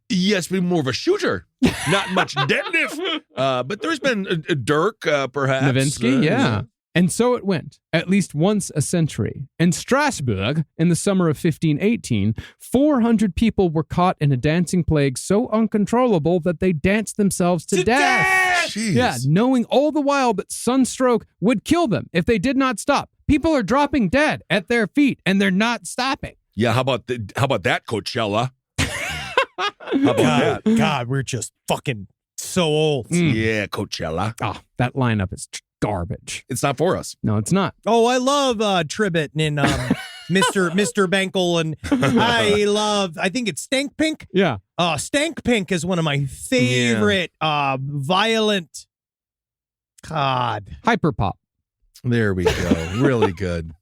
Yes, but more of a shooter. Not much deadlift. But there's been Dirk, perhaps. Nowitzki? Yeah. And so it went, at least once a century. In Strasbourg, in the summer of 1518, 400 people were caught in a dancing plague so uncontrollable that they danced themselves to death. Jeez. Yeah, knowing all the while that sunstroke would kill them if they did not stop. People are dropping dead at their feet, and they're not stopping. Yeah, how about that, Coachella? How about that? God, we're just fucking so old. Yeah, Coachella. Oh, that lineup is garbage. It's not for us. No, it's not. Oh, I love Tribbett and Mr. Bankel, and I think it's Stank Pink. Yeah. Stank Pink is one of my favorite violent. God. Hyperpop. There we go. Really good.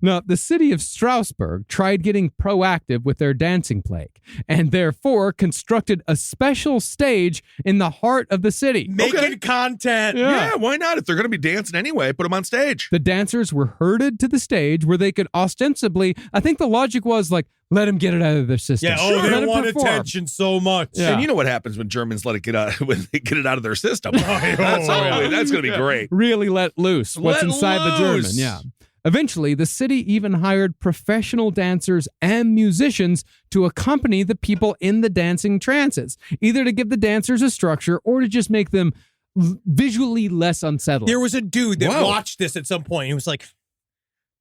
Now, the city of Strasbourg tried getting proactive with their dancing plague and therefore constructed a special stage in the heart of the city. Making content. Yeah, why not? If they're going to be dancing anyway, put them on stage. The dancers were herded to the stage where they could ostensibly, I think the logic was like, let them get it out of their system. Yeah, Let they them want perform. attention so much. Yeah. And you know what happens when Germans let it get out when they get it out of their system. That's going to be great. Really let loose what's Let inside the German. loose. Yeah. Eventually, the city even hired professional dancers and musicians to accompany the people in the dancing trances, either to give the dancers a structure or to just make them visually less unsettling. There was a dude that Whoa. watched this at some point. He was like,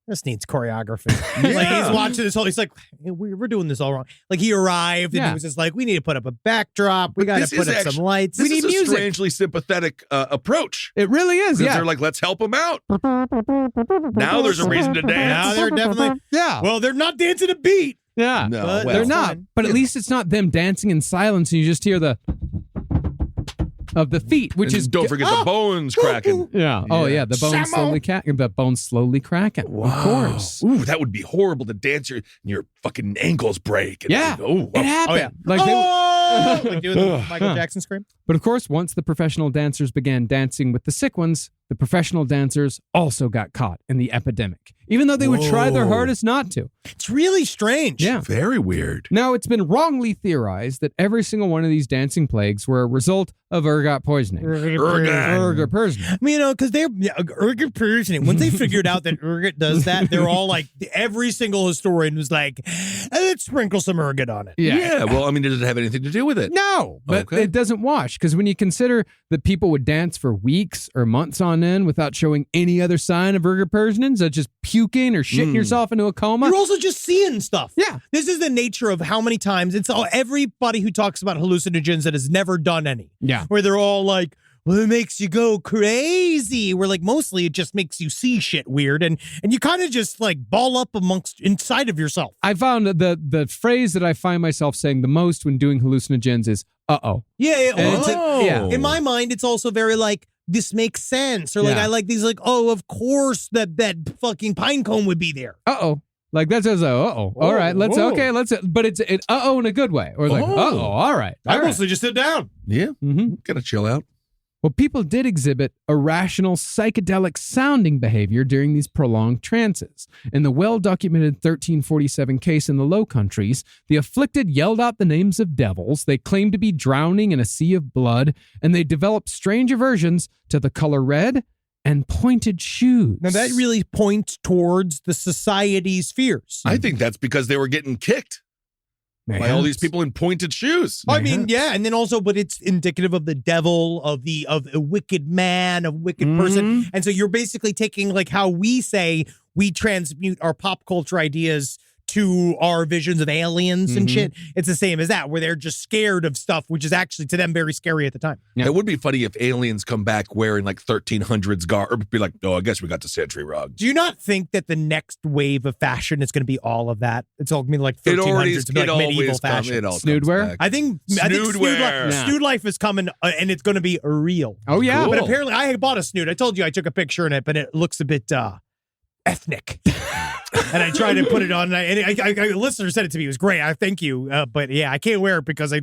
this needs choreography. Like, he's watching this whole, he's like, hey, we're doing this all wrong. Like, he arrived and he was just like, we need to put up a backdrop. We got to put up some lights. This We need is a music. strangely sympathetic approach. It really is, Because yeah. they're like, let's help them out. Now there's a reason to Now dance. they're definitely, Yeah. well, they're not dancing a beat. Yeah. No, But well, They're that's not. fine. But at least it's not them dancing in silence and you just hear the of the feet, which and is don't forget the bones cracking. Yeah. Oh yeah, the bones slowly cracking. The bones slowly cracking. Of course. Ooh, that would be horrible to dance your fucking ankles break. And Yeah. Oh, It happened. Oh, yeah. Like they, Like doing the Michael Jackson scream. but of course, once the professional dancers began dancing with the sick ones, the professional dancers also got caught in the epidemic, even though they would try their hardest not to. It's really strange. Yeah. very weird. Now, it's been wrongly theorized that every single one of these dancing plagues were a result of ergot poisoning. Ergot poisoning. I mean, because they're ergot poisoning. Once they figured out that ergot does that, they're all like, every single historian was like, let's sprinkle some ergot on it. Yeah. Well, I mean, does it have anything to do with it? No, but Okay. it doesn't wash because when you consider that people would dance for weeks or months on end without showing any other sign of ergot poisoning, such as puking or shitting yourself into a coma. You're also just seeing stuff. Yeah. This is the nature of how many times it's all everybody who talks about hallucinogens that has never done any. Yeah. Where they're all like, well, it makes you go crazy. We're like, mostly it just makes you see shit weird and you kind of just like ball up inside of yourself. I found the phrase that I find myself saying the most when doing hallucinogens is "uh-oh." Yeah. And it's yeah. In my mind, it's also very like, this makes sense. Or like, Yeah. I like these like, oh, of course that fucking pine cone would be there. Uh-oh. Like that says uh-oh. All right, let's whoa. but it's uh-oh in a good way. Or like, uh-oh, all right. I All right. mostly just sit down. Yeah. Mm-hmm. Gotta chill out. Well, people did exhibit irrational psychedelic sounding behavior during these prolonged trances. In the well-documented 1347 case in the Low Countries, the afflicted yelled out the names of devils, they claimed to be drowning in a sea of blood, and they developed strange aversions to the color red and pointed shoes. Now that really points towards the society's fears. I think that's because they were getting kicked by all these people in pointed shoes. I mean, yeah, and then also, but it's indicative of the devil, of a wicked man, a wicked person, and so you're basically taking like how we say we transmute our pop culture ideas to our visions of aliens and shit. It's the same as that, where they're just scared of stuff, which is actually to them very scary at the time. Yeah. It would be funny if aliens come back wearing like 1300s garb, be like, oh, I guess we got the century rug. Do you not think that the next wave of fashion is going to be all of that? It's all going to be like 1300s to be like medieval fashion. Snood wear? I think Snood wear. Snood life is coming, and it's going to be real. Oh, yeah. Cool. But apparently, I bought a snood. I told you I took a picture in it, but it looks a bit ethnic. And I tried to put it on, and a listener said it to me. It was great. I thank you. But yeah, I can't wear it because I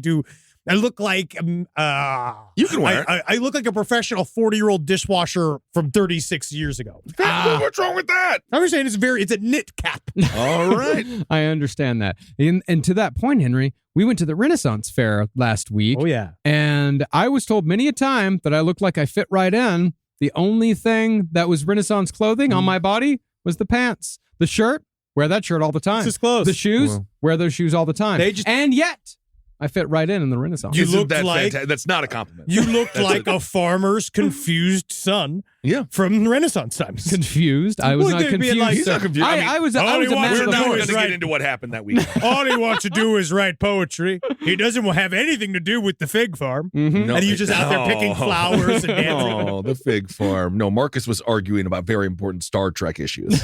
look like You can wear it. I look like a professional 40-year-old dishwasher from 36 years ago. What's wrong with that? I'm saying it's a knit cap. All right. I understand that. And to that point, Henry, we went to the Renaissance Fair last week. Oh yeah. And I was told many a time that I looked like I fit right in. The only thing that was Renaissance clothing on my body was the pants. The shirt, wear that shirt all the time. It's just clothes. The shoes, wear those shoes all the time. And yet, I fit right in the Renaissance. You Isn't looked that like- fantastic? That's not a compliment. You looked like a farmer's confused son. Yeah. From Renaissance times. Confused? I was Well, not they'd be confused. like- He's not confused. I mean, I was all a he wants man to of We're the know not horse. going is to right. get into what happened that week. All he wants to do is write poetry. He doesn't have anything to do with the fig farm. Mhm. And you're just out there picking flowers and dancing. Oh, the fig farm. No, Marcus was arguing about very important Star Trek issues,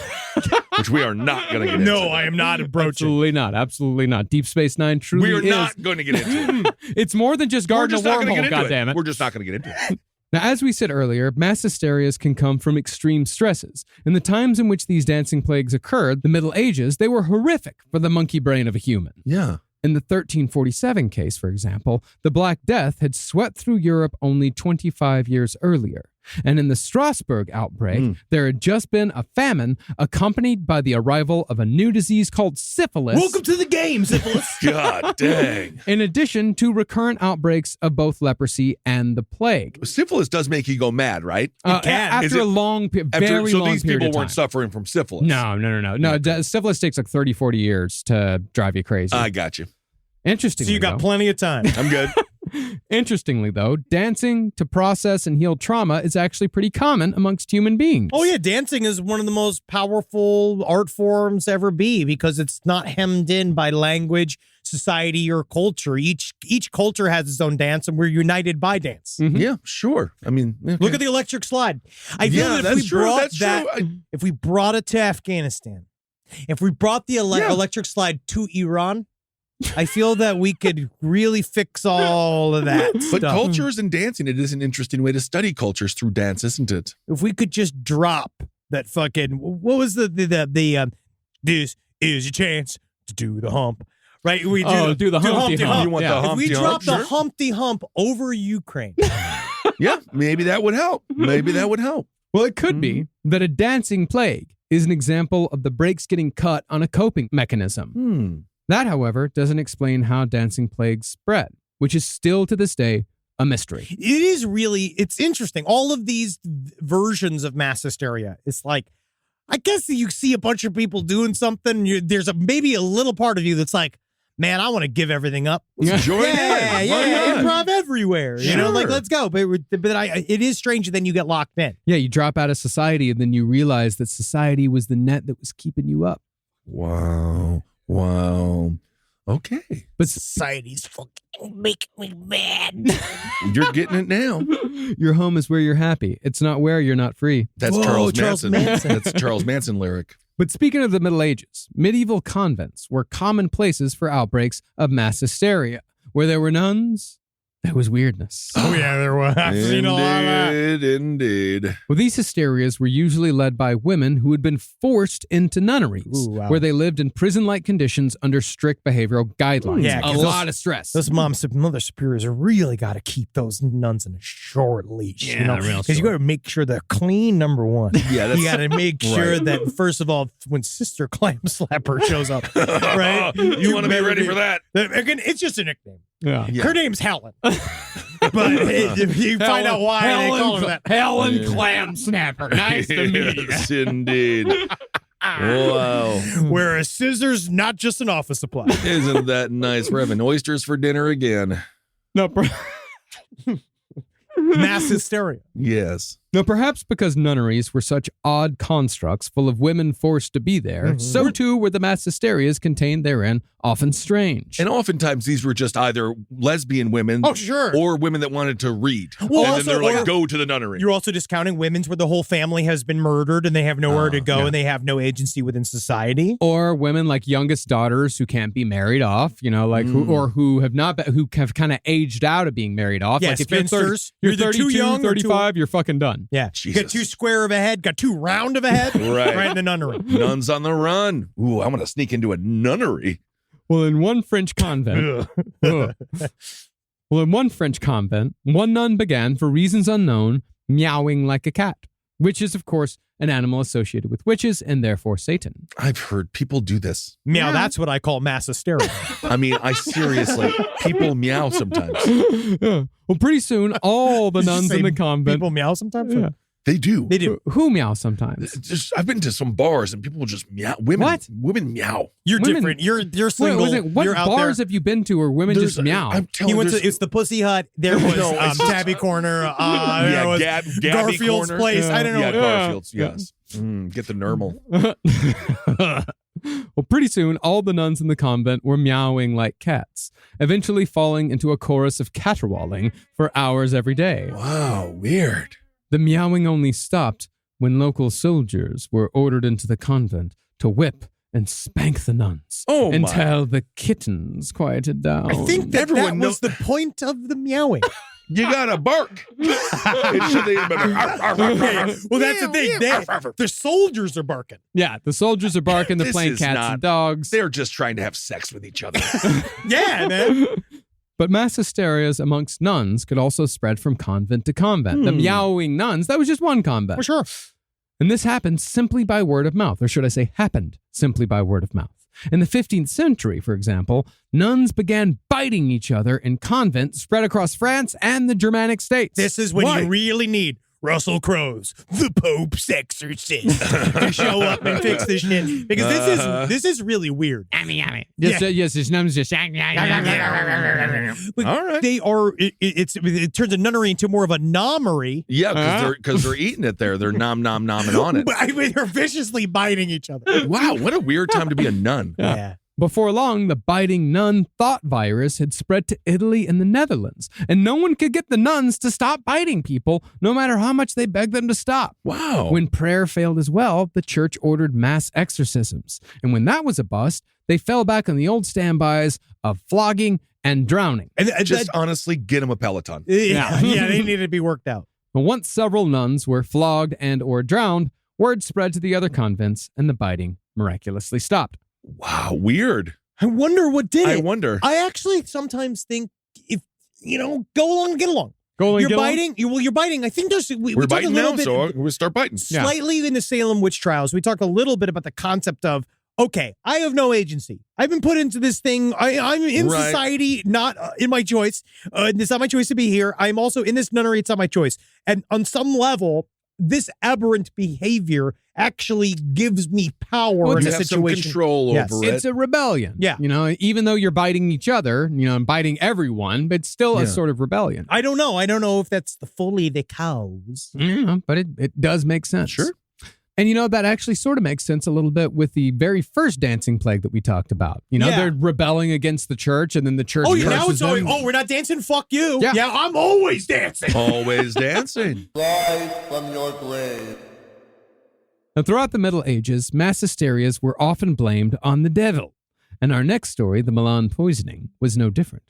which we are not going to get into. No, I am not approaching. Absolutely not. Absolutely not. Deep Space Nine truly We are is. not going to get into it. It's more than just We're guarding a just not going to wormhole, get into it. goddammit. We're just not going to get into it. Now, as we said earlier, mass hysterias can come from extreme stresses. In the times in which these dancing plagues occurred, the Middle Ages, they were horrific for the monkey brain of a human. Yeah. In the 1347 case, for example, the Black Death had swept through Europe only 25 years earlier. And in the Strasbourg outbreak, there had just been a famine accompanied by the arrival of a new disease called syphilis. Welcome to the game, syphilis. God dang. In addition to recurrent outbreaks of both leprosy and the plague. Syphilis does make you go mad, right? After a long, very long period So these people of time. weren't suffering from syphilis. No, syphilis takes like 30, 40 years to drive you crazy. I got you. Interestingly, So you got plenty of time. I'm good. Interestingly, though, dancing to process and heal trauma is actually pretty common amongst human beings. Oh, yeah. Dancing is one of the most powerful art forms ever be because it's not hemmed in by language, society, or culture. Each culture has its own dance, and we're united by dance. Mhm. Yeah, sure. I mean, okay. Look at the electric slide. I feel that if that's we true. brought That's that, true. if we brought it to Afghanistan, if we brought the electric slide to Iran, I feel that we could really fix all of that But stuff. cultures and dancing, it is an interesting way to study cultures through dance, isn't it? If we could just drop that fucking, what was the this is your chance to do the hump, right? We do the Humpty Hump. You want Yeah. the If Humpty we drop Hump? the Sure. Humpty Hump over Ukraine, Yeah, maybe that would help. Maybe that would help. Well, it could be that a dancing plague is an example of the brakes getting cut on a coping mechanism. That, however, doesn't explain how dancing plagues spread, which is still to this day a mystery. it is really, it's interesting. All of these versions of mass hysteria, it's like, I guess you see a bunch of people doing something, there's maybe a little part of you that's like, man, I want to give everything up. Join in. Why not? Improv everywhere. You know, like, Sure. let's go. But it is strange that then you get locked in. Yeah, you drop out of society and then you realize that society was the net that was keeping you up. Wow. Okay. But Society's fucking making me mad. You're getting it now. your home is where you're happy. It's not where you're not free. That's Whoa, Charles Charles Manson. Manson. That's Charles Manson lyric. But speaking of the Middle Ages, medieval convents were common places for outbreaks of mass hysteria. Where there were nuns, there was weirdness. Oh, yeah, there was. I've seen a lot of that. Indeed. Well, these hysterias were usually led by women who had been forced into nunneries, Ooh, wow. where they lived in prison-like conditions under strict behavioral guidelines. Yeah, a 'cause lot of stress. Those mother superiors really got to keep those nuns in a short leash. Yeah, you know, real because you short. got to make sure they're clean. Number one, Yeah, that's you got to make sure right. that first of all, when Sister Clam Slapper shows up, right? You want to be better ready for that. Again, it's just a nickname. yeah. Yeah. Her name's Helen, but if you find out why they call her that, Helen Clam Snapper. Nice to meet you. Yes, indeed. Wow. where a scissor's not just an office supply. Isn't that nice? We're having oysters for dinner again. No, Mass hysteria. Yes. Now, perhaps because nunneries were such odd constructs full of women forced to be there, so too were the mass hysterias contained therein often strange. And oftentimes these were just either lesbian women Oh, sure. or women that wanted to read. Well, and also, then they're like, or- go to the nunnery. You're also discounting women's where the whole family has been murdered and they have nowhere to go yeah. and they have no agency within society. Or women like youngest daughters who can't be married off, you know, like who have not been, who have kind of aged out of being married off. Yeah, like if you're spinsters. 30, you're You're either too 32, young or too 35, you're fucking done. Yeah. Jesus. Got too square of a head, got too round of a head. Right. in the nunnery. Nuns on the run. Ooh, I'm going to sneak into a nunnery. Well, in one French convent, one nun began, for reasons unknown, meowing like a cat, which is, of course, an animal associated with witches and therefore Satan. I've heard people do this. Meow, that's what I call mass hysteria. I mean, I seriously, people meow sometimes. Yeah. Well, pretty soon, all the nuns in the convent. People meow sometimes? Yeah. They do. They do. Who meow sometimes? Just, I've been to some bars and people will just meow. Women, What? Women meow. You're Women- different. You're Wait, single. what You're out bars there. have you been to where women There's- just meow? I'm He telling went you, to, it's the Pussy Hut. There was No, it's just- Tabby Corner. There yeah, was Gabby Garfield's Corner. place. I don't know. Yeah, Yeah. Garfield's, yes. Get the normal. Well, pretty soon, all the nuns in the convent were meowing like cats, eventually falling into a chorus of caterwauling for hours every day. Wow, weird. The meowing only stopped when local soldiers were ordered into the convent to whip and spank the nuns Oh, my. until the kittens quieted down. I think that Everyone was the point of the meowing. You gotta bark. It should have been Well, that's the thing. The soldiers are barking. Yeah, the soldiers are barking. They're This playing is cats not- and dogs. They're just trying to have sex with each other. Yeah, man. But mass hysterias amongst nuns could also spread from convent to convent. The meowing nuns, that was just one convent. For sure. And this happened simply by word of mouth, or should I say happened simply by word of mouth. In the 15th century, for example, nuns began biting each other in convents spread across France and the Germanic states. This is when Why? you really need Russell Crowe's The Pope's Exorcist to show up and fix this shit. Because this is really weird. Yes, his nuns just... Like, All right. They are, it turns a nunnery into more of a nomery. Yeah, because they're eating it there. They're nomming on it. But I mean, they're viciously biting each other. Wow, what a weird time to be a nun. Yeah. Before long, the biting nun thought virus had spread to Italy and the Netherlands, and no one could get the nuns to stop biting people, no matter how much they begged them to stop. Wow. When prayer failed as well, the church ordered mass exorcisms, and when that was a bust, they fell back on the old standbys of flogging and drowning. And Just honestly, get him a Peloton. yeah, they needed to be worked out. But once several nuns were flogged and or drowned, word spread to the other convents, and the biting miraculously stopped. Wow, weird. I wonder what did it. I wonder. I actually sometimes think if, go along and get along. Go You're biting. You're biting. I think there's. We We're talked a biting little now, bit, so we'll start biting. slightly in the Salem witch trials. We talked a little bit about the concept of, okay, I have no agency. I've been put into this thing. I'm in Right. society, not in my choice. It's not my choice to be here. I'm also in this nunnery. It's not my choice. And on some level, this aberrant behavior actually gives me power in You a have some situation. control Yes. over it. It's a rebellion. Yeah. Even though you're biting each other, and biting everyone, but it's still a Yeah. sort of rebellion. I don't know. I don't know if that's fully the cause. Yeah, but it does make sense. Sure. And that actually sort of makes sense a little bit with the very first dancing plague that we talked about. Yeah. They're rebelling against the church, and then the church Oh, yeah, now curses it's always, them. we're not dancing. Fuck you. Yeah. I'm always dancing. Always dancing. Rise from your grave. Now, throughout the Middle Ages, mass hysterias were often blamed on the devil. And our next story, the Milan poisoning, was no different.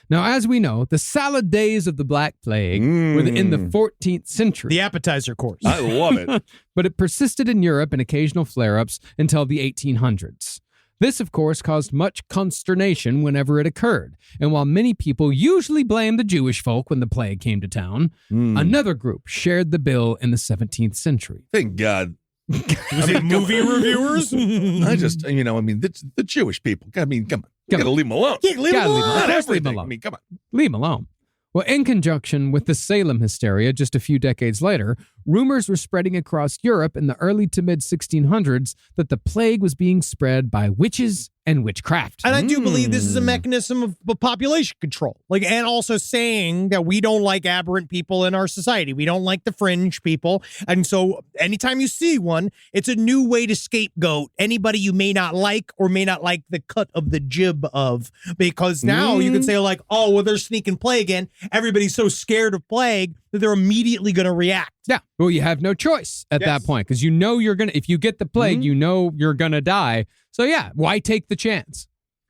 Now, as we know, the salad days of the Black Plague were in the 14th century. The appetizer course. I love it. But it persisted in Europe in occasional flare-ups until the 1800s. This, of course, caused much consternation whenever it occurred. And while many people usually blamed the Jewish folk when the plague came to town, another group shared the bill in the 17th century. Thank God. Was it movie reviewers? I just, the Jewish people. I mean, come on. You gotta leave them alone. Yeah, leave Gotta them leave 'em alone. alone. Not Of course leave 'em everything. alone. I mean, come on. Leave them alone. Well, in conjunction with the Salem hysteria just a few decades later, rumors were spreading across Europe in the early to mid 1600s that the plague was being spread by witches and witchcraft. And I do believe this is a mechanism of population control. And also saying that we don't like aberrant people in our society. We don't like the fringe people. And so anytime you see one, it's a new way to scapegoat anybody you may not like or may not like the cut of the jib of. Because now you can say oh, well, they're sneaking plague in. Everybody's so scared of plague that they're immediately going to react. Yeah. Well, you have no choice at that point because if you get the plague, you're going to die. So yeah, why take the chance?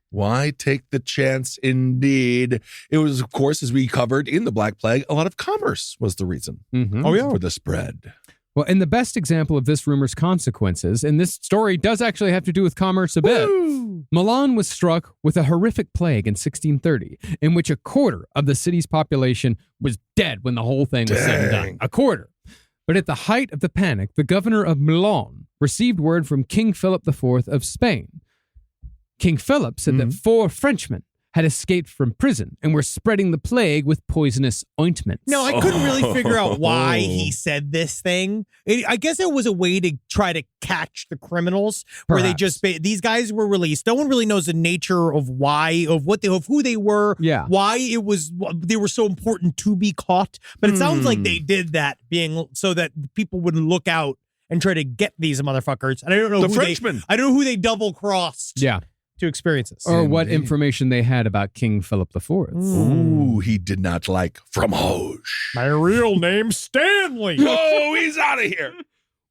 Why take the chance indeed? It was, of course, as we covered in the Black Plague, a lot of commerce was the reason for the spread. Well, and the best example of this rumor's consequences, and this story does actually have to do with commerce a bit. Milan was struck with a horrific plague in 1630, in which a quarter of the city's population was dead when the whole thing was said and done. A quarter. But at the height of the panic, the governor of Milan received word from King Philip IV of Spain. King Philip said that 4 Frenchmen had escaped from prison and were spreading the plague with poisonous ointments. No, I couldn't really figure out why he said this thing. I guess it was a way to try to catch the criminals, where they just these guys were released. No one really knows the nature of who they were, why they were so important to be caught. But it sounds like they did that so that people wouldn't look out and try to get these motherfuckers. And I don't know I don't know who they double crossed. Yeah. To experience this. Or what information they had about King Philip IV. Ooh, he did not like Fromage. My real name's Stanley. Oh, he's out of here.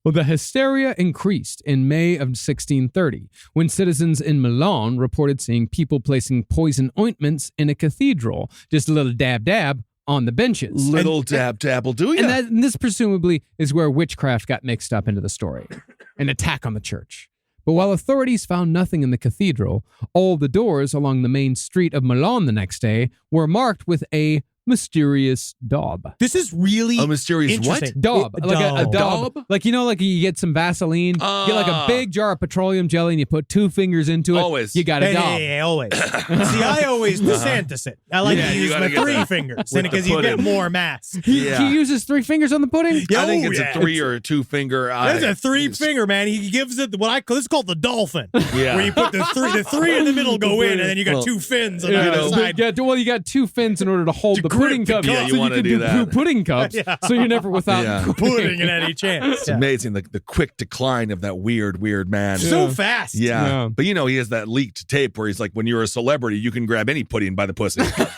Well, the hysteria increased in May of 1630 when citizens in Milan reported seeing people placing poison ointments in a cathedral, just a little dab on the benches. Little tap will do ya. And this presumably is where witchcraft got mixed up into the story. An attack on the church. But while authorities found nothing in the cathedral, all the doors along the main street of Milan the next day were marked with a mysterious daub. This is really a mysterious interesting. what? Daub. Daub. A daub. Like, you know, like you get some Vaseline, get like a big jar of petroleum jelly and you put 2 fingers into it. Always. You got a daub. Hey, always. See, I always DeSantis it. I like to use my 3 fingers because you get more mass. He uses 3 fingers on the pudding? I think it's a 3 or a 2 finger. That's a 3 finger, man. He gives it what I call, this is called the dolphin. Yeah. Where you put the three in the middle go in, and then you got 2 fins on the other side. You got 2 fins in order to hold the pudding cup. Yeah, you so want to can do that. Pudding cups, so you're never without pudding in any chance. It's amazing the quick decline of that weird man. So fast. Yeah. But he has that leaked tape where he's like, when you're a celebrity, you can grab any pudding by the pussy. Now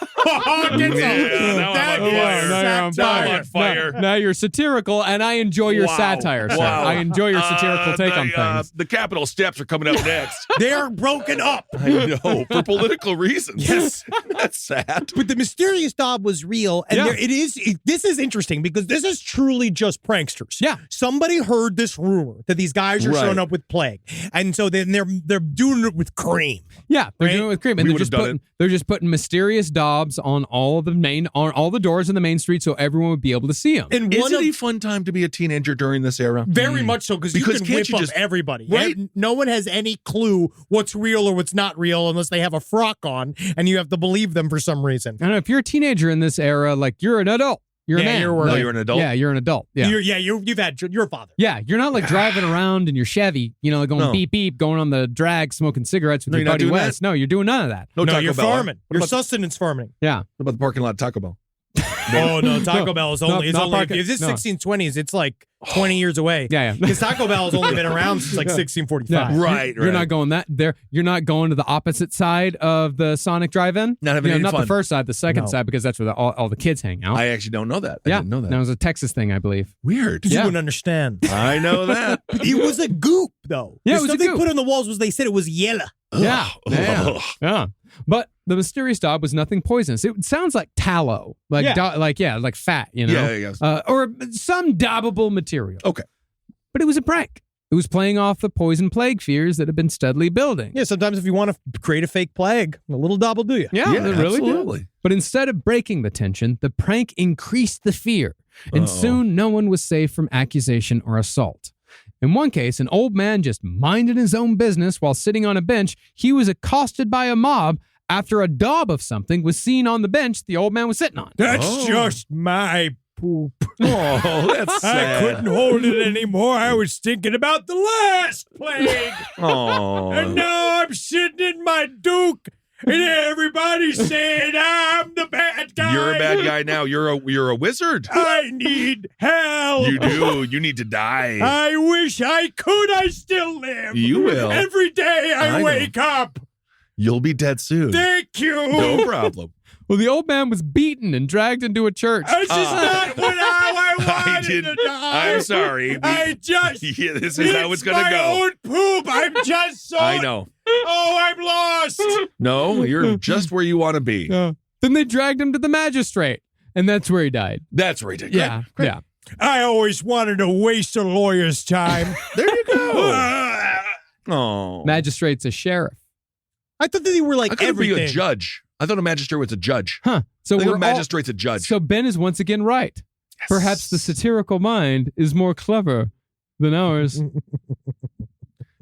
I'm on fire. Now you're satirical, and I enjoy your satire, sir. I enjoy your satirical take on things. The Capitol steps are coming up next. They're broken up. I know, for political reasons. Yes. That's sad. But the mysterious daub was real, and this is interesting because this is truly just pranksters. Yeah. Somebody heard this rumor that these guys are showing up with plague, and so then they're doing it with cream. Yeah, they're doing it with cream, and they're just putting mysterious daubs on all the doors in the main street, so everyone would be able to see them. And is it a fun time to be a teenager during this era? Very much so, because you can whip up everybody. Right? No one has any clue what's real or what's not real unless they have a frock on, and you have to believe them for some reason. I don't know, if you're a teenager in this era, like, you're an adult. You're a man. You're an adult? Yeah, you're an adult. Yeah. You're a father. Yeah, you're not like driving around in your Chevy, going beep, beep, going on the drag, smoking cigarettes with your buddy Wes. No, you're doing none of that. No, you're farming. You're sustenance farming. Yeah. What about the parking lot of Taco Bell? Oh, no, Taco Bell is only, if it's 1620s, it's like 20 years away. Yeah. Because Taco Bell has only been around since like 1645. Right. You're not going you're not going to the opposite side of the Sonic drive-in. Not having any not fun. the first side, the second side, because that's where all the kids hang out. I actually don't know that. I didn't know that. That was a Texas thing, I believe. Weird. You wouldn't understand. I know that. It was a goop, though. Yeah, the stuff they put on the walls was they said it was yellow. Yeah. But the mysterious daub was nothing poisonous. It sounds like tallow, like fat, or some daubable material. Okay. But it was a prank. It was playing off the poison plague fears that had been steadily building. Yeah, sometimes if you want to create a fake plague, a little daub will do you. Yeah, they really absolutely. do. But instead of breaking the tension, the prank increased the fear, and soon no one was safe from accusation or assault. In one case, an old man just minded his own business while sitting on a bench. He was accosted by a mob after a daub of something was seen on the bench the old man was sitting on. That's just my poop. Oh, that's sad. I couldn't hold it anymore. I was thinking about the last plague. Oh. And now I'm sitting in my Duke, and everybody's saying I'm the bad guy. You're a bad guy now. You're a wizard. I need help. You do. You need to die. I wish I could. I still live. You will. Every day I wake up. You'll be dead soon. Thank you. No problem. Well, the old man was beaten and dragged into a church. This is not how I wanted to die. I'm sorry. This is how it's going to go. My own poop. I'm just so... I know. Oh, I'm lost. No, you're just where you want to be. Then they dragged him to the magistrate, and that's where he died. That's where he died. Yeah. Great. Yeah. I always wanted to waste a lawyer's time. There you go. Oh. Magistrate's a sheriff. I thought that they were like I couldn't everything. be a judge. I thought a magistrate was a judge. Huh. So I think a magistrate's a judge. So Ben is once again right. Yes. Perhaps the satirical mind is more clever than ours.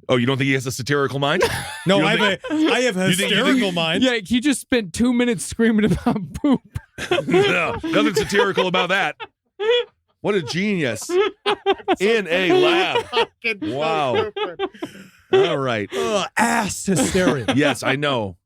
Oh, you don't think he has a satirical mind? No, I have a hysterical mind. Yeah, he just spent 2 minutes screaming about poop. No, nothing satirical about that. What a genius. In a lab. Wow. All right. Ass hysteria. Yes, I know.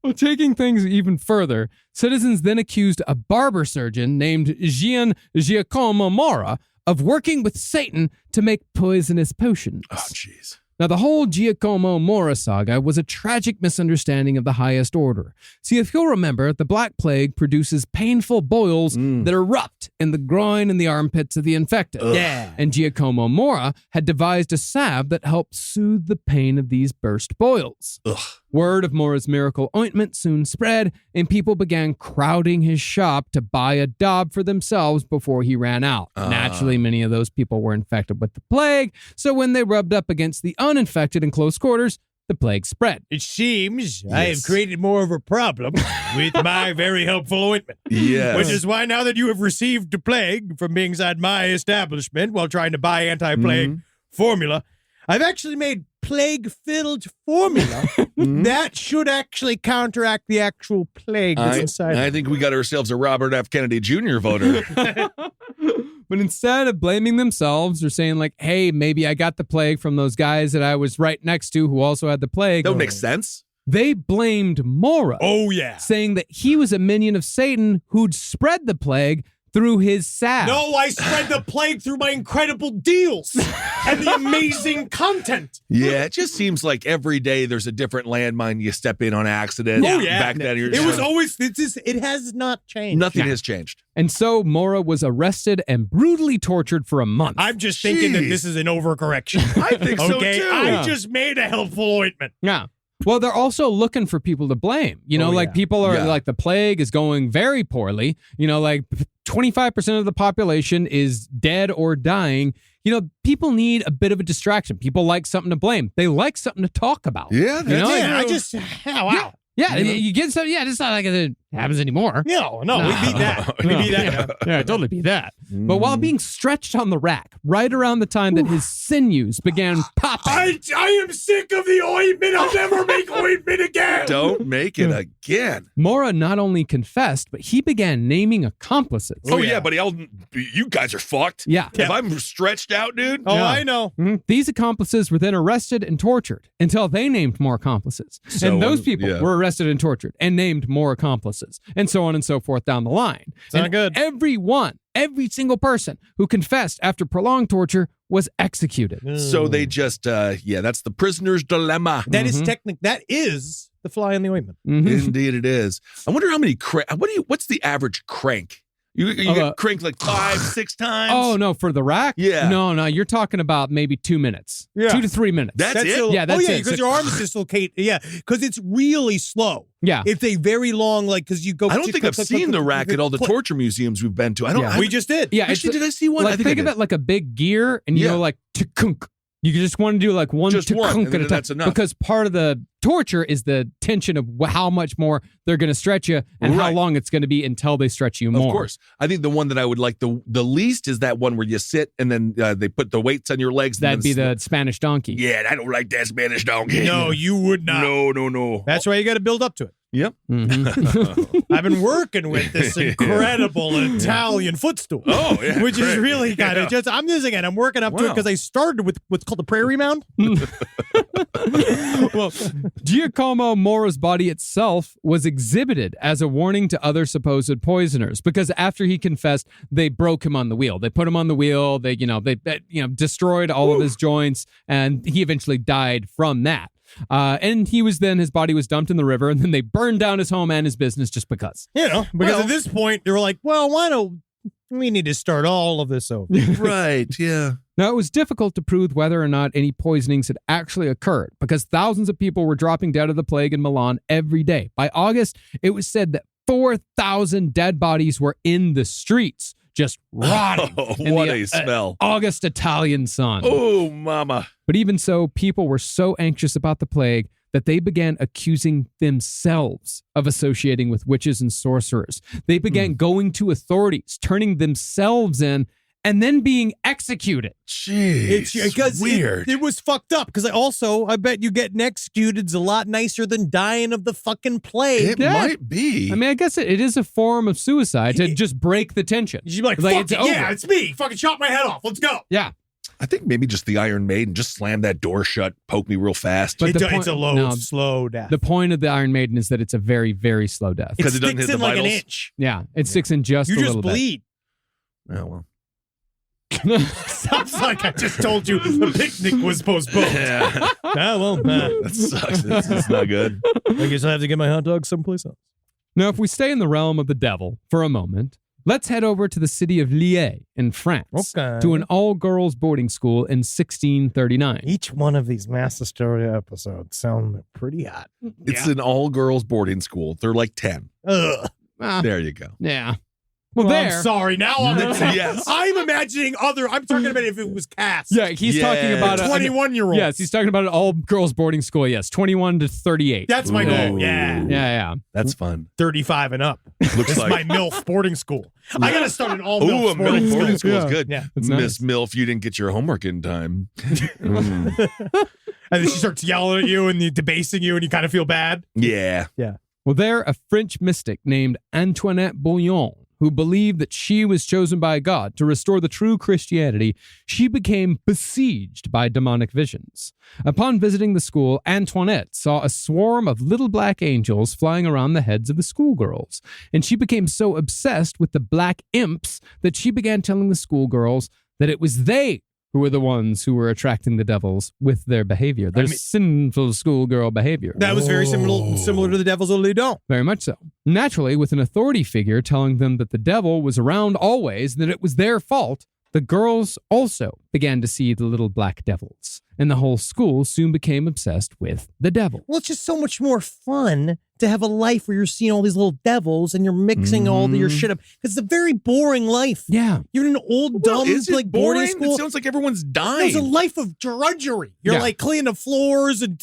Well, taking things even further, citizens then accused a barber surgeon named Giacomo Mora of working with Satan to make poisonous potions. Oh, jeez. Now, the whole Giacomo Mora saga was a tragic misunderstanding of the highest order. See, if you'll remember, the Black Plague produces painful boils that erupt in the groin and the armpits of the infected. Yeah. And Giacomo Mora had devised a salve that helped soothe the pain of these burst boils. Ugh. Word of Mora's miracle ointment soon spread, and people began crowding his shop to buy a daub for themselves before he ran out. Naturally, many of those people were infected with the plague, so when they rubbed up against the uninfected in close quarters, the plague spread. It seems I have created more of a problem with my very helpful ointment. Yes. Which is why now that you have received the plague from being inside my establishment while trying to buy anti-plague formula, I've actually made plague-filled formula that should actually counteract the actual plague that's inside. I think we got ourselves a Robert F. Kennedy Jr. voter. But instead of blaming themselves or saying like, hey, maybe I got the plague from those guys that I was right next to who also had the plague. That would make sense. They blamed Mora. Oh, yeah. Saying that he was a minion of Satan who'd spread the plague through his salve. No, I spread the plague through my incredible deals and the amazing content. Yeah, it just seems like every day there's a different landmine you step in on accident. Oh, yeah. Back then, It was always, it has not changed. Nothing has changed. And so Mora was arrested and brutally tortured for a month. I'm just thinking that this is an overcorrection. I think so, okay? too. I just made a helpful ointment. Yeah. Well, they're also looking for people to blame. You know, people are like, the plague is going very poorly. You know, like 25% of the population is dead or dying. You know, people need a bit of a distraction. People like something to blame. They like something to talk about. Yeah, you know? I just, wow. Yeah, you get something. Yeah, it's not like it happens anymore. No, we beat that. We beat that. Yeah, totally beat that. But while being stretched on the rack, right around the time that his sinews began popping. I am sick of the ointment. I'll never make ointment again. Don't make it again. Mora not only confessed, but he began naming accomplices. Oh, yeah, buddy. You guys are fucked. Yeah. If I'm stretched out, dude. Oh, I know. These accomplices were then arrested and tortured until they named more accomplices. And those people were arrested and tortured and named more accomplices. And so on and so forth down the line. It's not good. Every single person who confessed after prolonged torture was executed. So they just, that's the prisoner's dilemma. That is that is the fly in the ointment. Indeed it is. I wonder how many, what's the average crank? You get cranked like 5-6 times? Oh, no, for the rack? Yeah. No, you're talking about maybe 2 minutes. Yeah. 2 to 3 minutes. That's it? That's it. because your arms dislocate. Yeah, because it's really slow. Yeah. It's a very long, because you go. I don't think I've seen the rack at all the torture museums we've been to. We just did. Yeah, actually, did I see one? Like, I think of it like a big gear, and you go like, tukunk. You just want to do like one tukunk at a time. That's enough. Because part of the torture is the tension of how much more they're going to stretch you and how long it's going to be until they stretch you more. Of course. I think the one that I would like the least is that one where you sit and then they put the weights on your legs. That'd be the Spanish donkey. Yeah, I don't like that Spanish donkey. No, you would not. No. That's why you got to build up to it. Yep. I've been working with this incredible Italian footstool. Oh, yeah. Which is really kind of I'm using it. I'm working up to it because I started with what's called the prairie mound. Well, Giacomo Mora's body itself was exhibited as a warning to other supposed poisoners because after he confessed, they broke him on the wheel. They put him on the wheel. They destroyed all of his joints, and he eventually died from that. And his body was dumped in the river, and then they burned down his home and his business just because. Because at this point, they were like, well, why don't we need to start all of this over? Right, yeah. Now, it was difficult to prove whether or not any poisonings had actually occurred because thousands of people were dropping dead of the plague in Milan every day. By August, it was said that 4,000 dead bodies were in the streets, just rotting. What a smell. August Italian sun. Oh, mama. But even so, people were so anxious about the plague that they began accusing themselves of associating with witches and sorcerers. They began going to authorities, turning themselves in, and then being executed. Jeez, it's weird. It was fucked up because I bet you getting executed's a lot nicer than dying of the fucking plague. It might be. I mean, I guess it is a form of suicide to just break the tension. You'd be like fuck it, yeah, it's me. Fucking chop my head off. Let's go. Yeah. I think maybe just the Iron Maiden just slam that door shut, poke me real fast. But it's a slow death. The point of the Iron Maiden is that it's a very, very slow death. It doesn't sticks hit the in like vitals. an inch. Yeah, it sticks in just a You little just bleed. Oh, well. Sounds like I just told you the picnic was postponed. Yeah. That sucks. That's not good. I guess I have to get my hot dog someplace else. Now, if we stay in the realm of the devil for a moment, Let's head over to the city of Liège in France to an all-girls boarding school in 1639. Each one of these Mass Hysteria episodes sound pretty hot. It's an all-girls boarding school. They're like 10. Ugh. There you go. Yeah. Well, I'm sorry. Now Yes. I'm imagining I'm talking about if it was cast. Yeah, he's talking about 21-year-old. Yes, he's talking about an all-girls boarding school. Yes, 21 to 38. That's my goal. Yeah, yeah. That's fun. 35 and up. Looks like my MILF boarding school. I got to start an all Ooh, MILF a MILF boarding school is good. Yeah. That's Miss nice. MILF, you didn't get your homework in time. And then she starts yelling at you and debasing you, and you kind of feel bad. Yeah. Well, there, a French mystic named Antoinette Bouillon, who believed that she was chosen by God to restore the true Christianity, she became besieged by demonic visions. Upon visiting the school, Antoinette saw a swarm of little black angels flying around the heads of the schoolgirls, and she became so obsessed with the black imps that she began telling the schoolgirls that it was they who were the ones who were attracting the devils with their behavior, their sinful schoolgirl behavior. That was very similar to the Devil's Little Lidon. Very much so. Naturally, with an authority figure telling them that the devil was around always, that it was their fault, the girls also began to see the little black devils, and the whole school soon became obsessed with the devil. Well, it's just so much more fun to have a life where you're seeing all these little devils and you're mixing all your shit up. Because it's a very boring life. Yeah. You're in an old, dumb, is it like boarding boring? school. It sounds like everyone's No, dying. it's a life of drudgery. You're like cleaning the floors and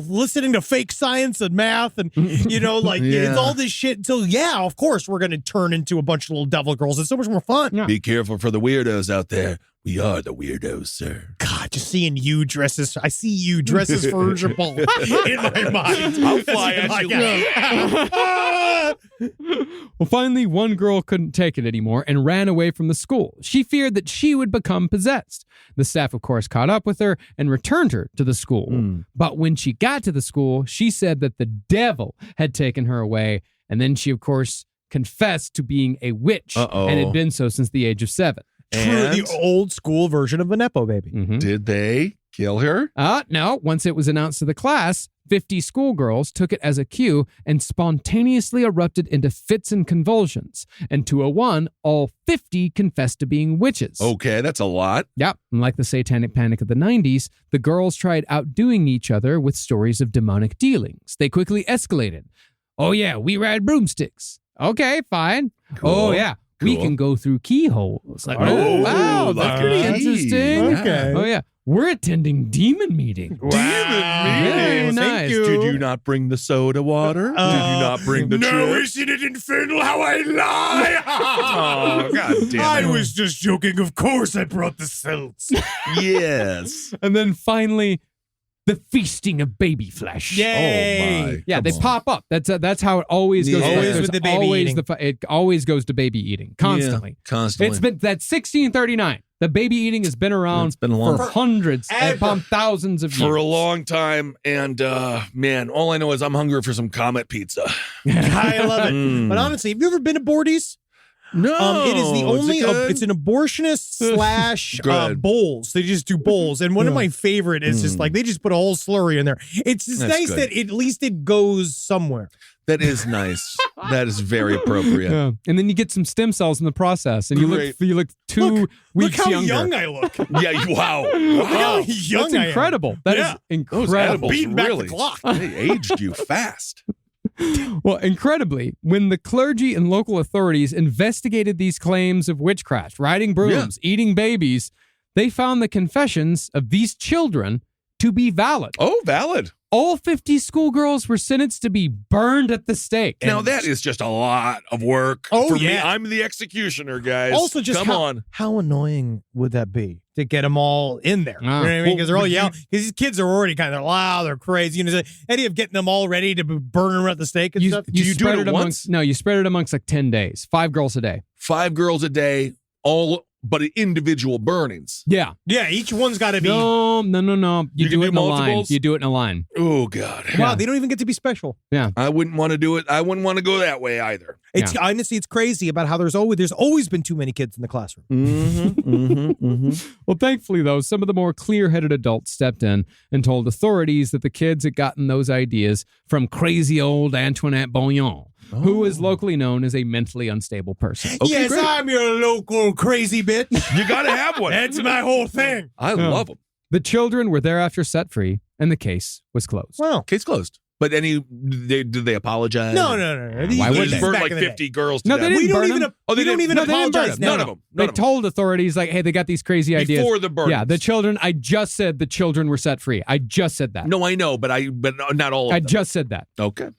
listening to fake science and math and, it's all this shit until, of course, we're going to turn into a bunch of little devil girls. It's so much more fun. Yeah. Be careful for the weirdos out there. We are the weirdos, sir. God, just seeing you dresses. I see you dresses for Urgepol in my mind. I'll fly at you. Well, finally, one girl couldn't take it anymore and ran away from the school. She feared that she would become possessed. The staff, of course, caught up with her and returned her to the school. But when she got to the school, she said that the devil had taken her away. And then she, of course, confessed to being a witch and had been so since the age of 7. True, the old school version of a Nepo baby. Did they kill her? No. Once it was announced to the class, 50 schoolgirls took it as a cue and spontaneously erupted into fits and convulsions. And to a one, all 50 confessed to being witches. Okay, that's a lot. Yep. And like the satanic panic of the 90s, the girls tried outdoing each other with stories of demonic dealings. They quickly escalated. Oh, yeah, we ride broomsticks. Okay, fine. Cool. Oh, yeah. We can go through keyholes. Like, wow, that's pretty interesting. Okay. Oh, yeah. We're attending demon meeting. Wow. Demon meeting. Very nice. Thank you. Did you not bring the soda water? Did you not bring the chips? Isn't it infernal how I lie? Oh, God damn it. I was just joking. Of course I brought the celts. Yes. And then finally, the feasting of baby flesh. Yay. Oh, my. Yeah, Come they on. pop up. That's how it always goes. Yeah. Always There's with the baby always eating. it always goes to baby eating constantly. Yeah, constantly. It's been that 1639. The baby eating has been around It's been long. for hundreds Ever. upon thousands of years. For a long time, and man, all I know is I'm hungry for some Comet pizza. I love it. Mm. But honestly, have you ever been to Bordy's? No, it is the only. Is it good? It's an abortionist slash Good. bowls. They just do bowls, and one of my favorite is just like they just put a whole slurry in there. It's just That's nice good. that at least it goes somewhere. That is nice. That is very appropriate. Yeah. And then you get some stem cells in the process, and you Great. look 2 Look weeks how younger. young I look. Yeah. Wow. Look how Wow. young That's I am. incredible. That is Yeah. Those incredible. edibles Beating back the really clock. they aged you fast. Well, incredibly, when the clergy and local authorities investigated these claims of witchcraft, riding brooms, eating babies, they found the confessions of these children to be valid. Oh, valid. All 50 schoolgirls were sentenced to be burned at the stake. Now that is just a lot of work. Oh, for me. yeah. I'm the executioner, guys. Also, just come on. how annoying would that be to get them all in there? You know what I mean? Well, Because they're all would you- yelling. Because these kids are already kind of loud. They're crazy. You know, the idea of getting them all ready to burn them at the stake and stuff. Do you do spread it amongst, once? No, you spread it amongst like 10 days. 5 girls a day. 5 girls a day, all but individual burnings. Yeah. Yeah, each one's got to be. No, No. You do it in a line. multiples? You do it in a line. Oh, God. Wow, they don't even get to be special. Yeah. I wouldn't want to do it. I wouldn't want to go that way either. It's honestly, it's crazy about how there's always been too many kids in the classroom. Well, thankfully, though, some of the more clear-headed adults stepped in and told authorities that the kids had gotten those ideas from crazy old Antoinette Bouillon, who is locally known as a mentally unstable person. Okay, yes, great. I'm your local crazy bitch. You got to have one. That's my whole thing. I love them. The children were thereafter set free, and the case was closed. Well, Case closed. But did they apologize? no. Why would They they? burned Back like in the 50 girls to No, death. they didn't We don't burn even. them. Oh, they we don't didn't- even no, they didn't burn apologize them. now. None of them. They told authorities, like, hey, they got these crazy ideas. Before the burnings. Yeah, the children, I just said the children were set free. I just said that. No, I know, but not all of I them. just said that. Okay.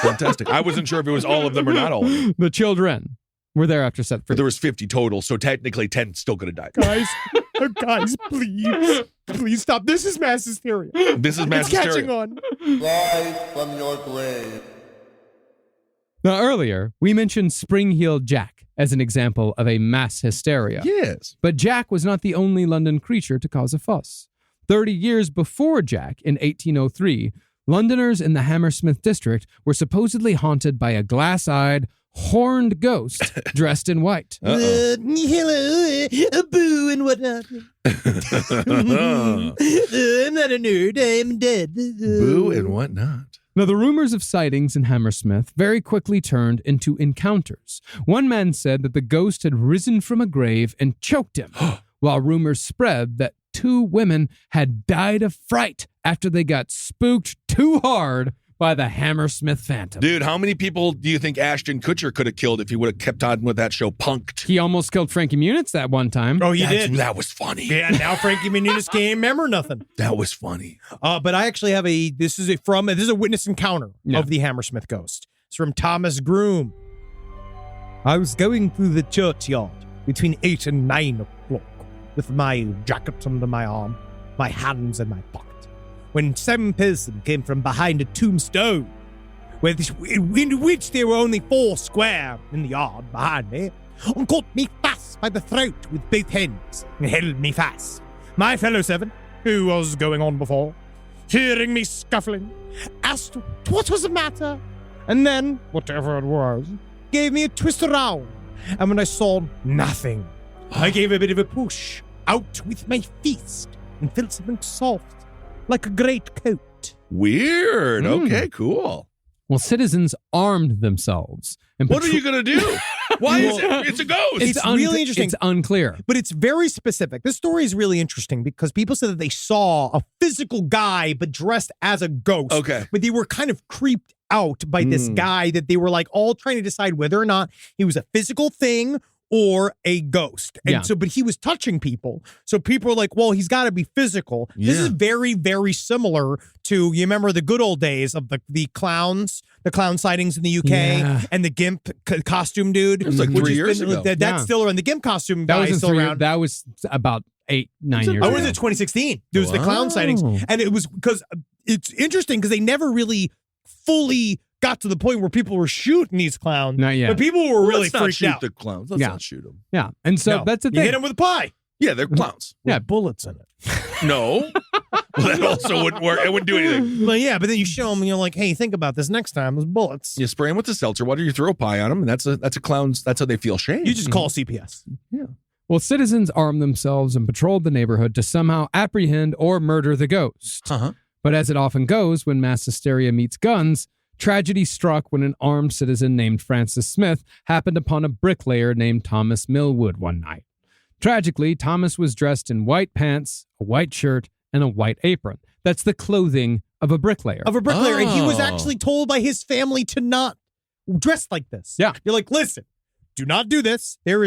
Fantastic. I wasn't sure if it was all of them or not all of them. The children were thereafter set free. But there was 50 total, so technically 10 still could have died. Guys, please stop. This is mass hysteria. This is mass It's catching hysteria. on. Rise from your grave. Now, earlier, we mentioned Spring-Heeled Jack as an example of a mass hysteria. Yes. But Jack was not the only London creature to cause a fuss. 30 years before Jack, in 1803, Londoners in the Hammersmith district were supposedly haunted by a glass-eyed, horned ghost dressed in white. Hello, boo and whatnot. I'm not a nerd. I'm dead. Boo and whatnot. Now, the rumors of sightings in Hammersmith very quickly turned into encounters. One man said that the ghost had risen from a grave and choked him, while rumors spread that 2 women had died of fright after they got spooked too hard by the Hammersmith Phantom. Dude, how many people do you think Ashton Kutcher could have killed if he would have kept on with that show Punked? He almost killed Frankie Muniz that one time. Oh, you did? That was funny. Yeah, now Frankie Muniz can't remember nothing. That was funny. But I actually have this is a witness encounter of the Hammersmith ghost. It's from Thomas Groom. I was going through the churchyard between 8 and 9 o'clock with my jacket under my arm, my hands in my pocket, when some person came from behind a tombstone, in which there were only 4 square in the yard behind me, and caught me fast by the throat with both hands and held me fast. My fellow servant, who was going on before, hearing me scuffling, asked what was the matter, and then, whatever it was, gave me a twist around, and when I saw nothing, I gave a bit of a push out with my fist and felt something soft, like a great coat. Weird. Okay, cool. Well, citizens armed themselves. And What are you going to do? Why is it? It's a ghost. It's really interesting. It's unclear. But it's very specific. This story is really interesting because people said that they saw a physical guy but dressed as a ghost. Okay. But they were kind of creeped out by this guy that they were like all trying to decide whether or not he was a physical thing or a ghost. And so, but he was touching people. So people were like, well, he's got to be physical. Yeah. This is very, very similar to, you remember the good old days of the clowns, the clown sightings in the UK and the GIMP costume dude. It was like 3 years ago. That's still around. The GIMP costume guy is still around. That was about 8, 9 years Oh, ago. was it 2016? There was the clown sightings. And it was because it's interesting because they never really fully got to the point where people were shooting these clowns. Not yet. But people were really Let's not freaked shoot out. the clowns. Let's not shoot them. Yeah. And so that's the You thing. hit them with a pie. Yeah, they're clowns. Yeah. Bullets in it. No. Well, that also wouldn't work. It wouldn't do anything. But yeah, but then you show them and you're like, hey, think about this next time. There's bullets. You spray them with the seltzer water, you throw a pie on them, and that's a clown's, that's how they feel shame. You just call CPS. Well, citizens armed themselves and patrolled the neighborhood to somehow apprehend or murder the ghost. But as it often goes when mass hysteria meets guns, tragedy struck when an armed citizen named Francis Smith happened upon a bricklayer named Thomas Millwood one night. Tragically, Thomas was dressed in white pants, a white shirt, and a white apron. That's the clothing of a bricklayer. And he was actually told by his family to not dress like this. Yeah. You're like, listen, do not do this. They're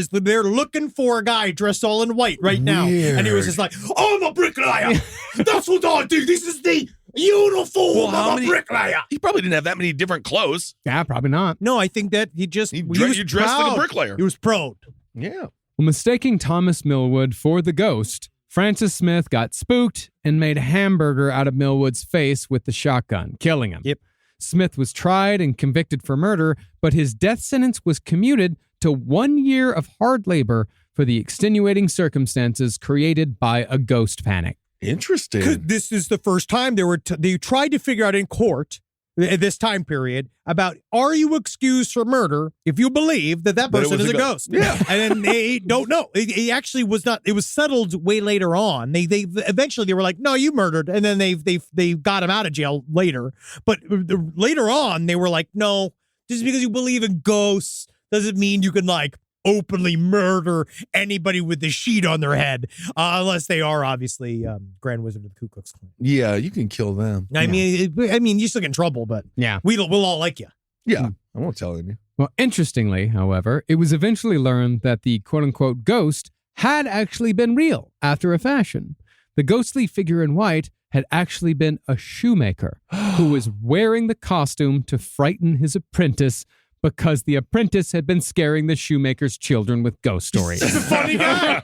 looking for a guy dressed all in white right now. And he was just like, I'm a bricklayer. That's what I do. This is the uniform of a bricklayer. He probably didn't have that many different clothes. Yeah, probably not. No, I think that he was you dressed like proud. a bricklayer. He was proud. Yeah. Well, mistaking Thomas Millwood for the ghost, Francis Smith got spooked and made a hamburger out of Millwood's face with the shotgun, killing him. Yep. Smith was tried and convicted for murder, but his death sentence was commuted to 1 year of hard labor for the extenuating circumstances created by a ghost panic. Interesting. 'Cause this is the first time they tried to figure out in court at this time period about, are you excused for murder if you believe that person is a ghost? Yeah. And then they don't know. It actually was not. It was settled way later on. They eventually they were like, no, you murdered, and then they got him out of jail later. But later on, they were like, no, just because you believe in ghosts doesn't mean you can like openly murder anybody with the sheet on their head, unless they are obviously Grand Wizard of the Ku Klux Klan. Yeah, you can kill them. I mean, you still get in trouble, but we'll all like you. Yeah, I won't tell you. Well, interestingly, however, it was eventually learned that the quote-unquote ghost had actually been real after a fashion. The ghostly figure in white had actually been a shoemaker who was wearing the costume to frighten his apprentice because the apprentice had been scaring the shoemaker's children with ghost stories. Just a funny guy.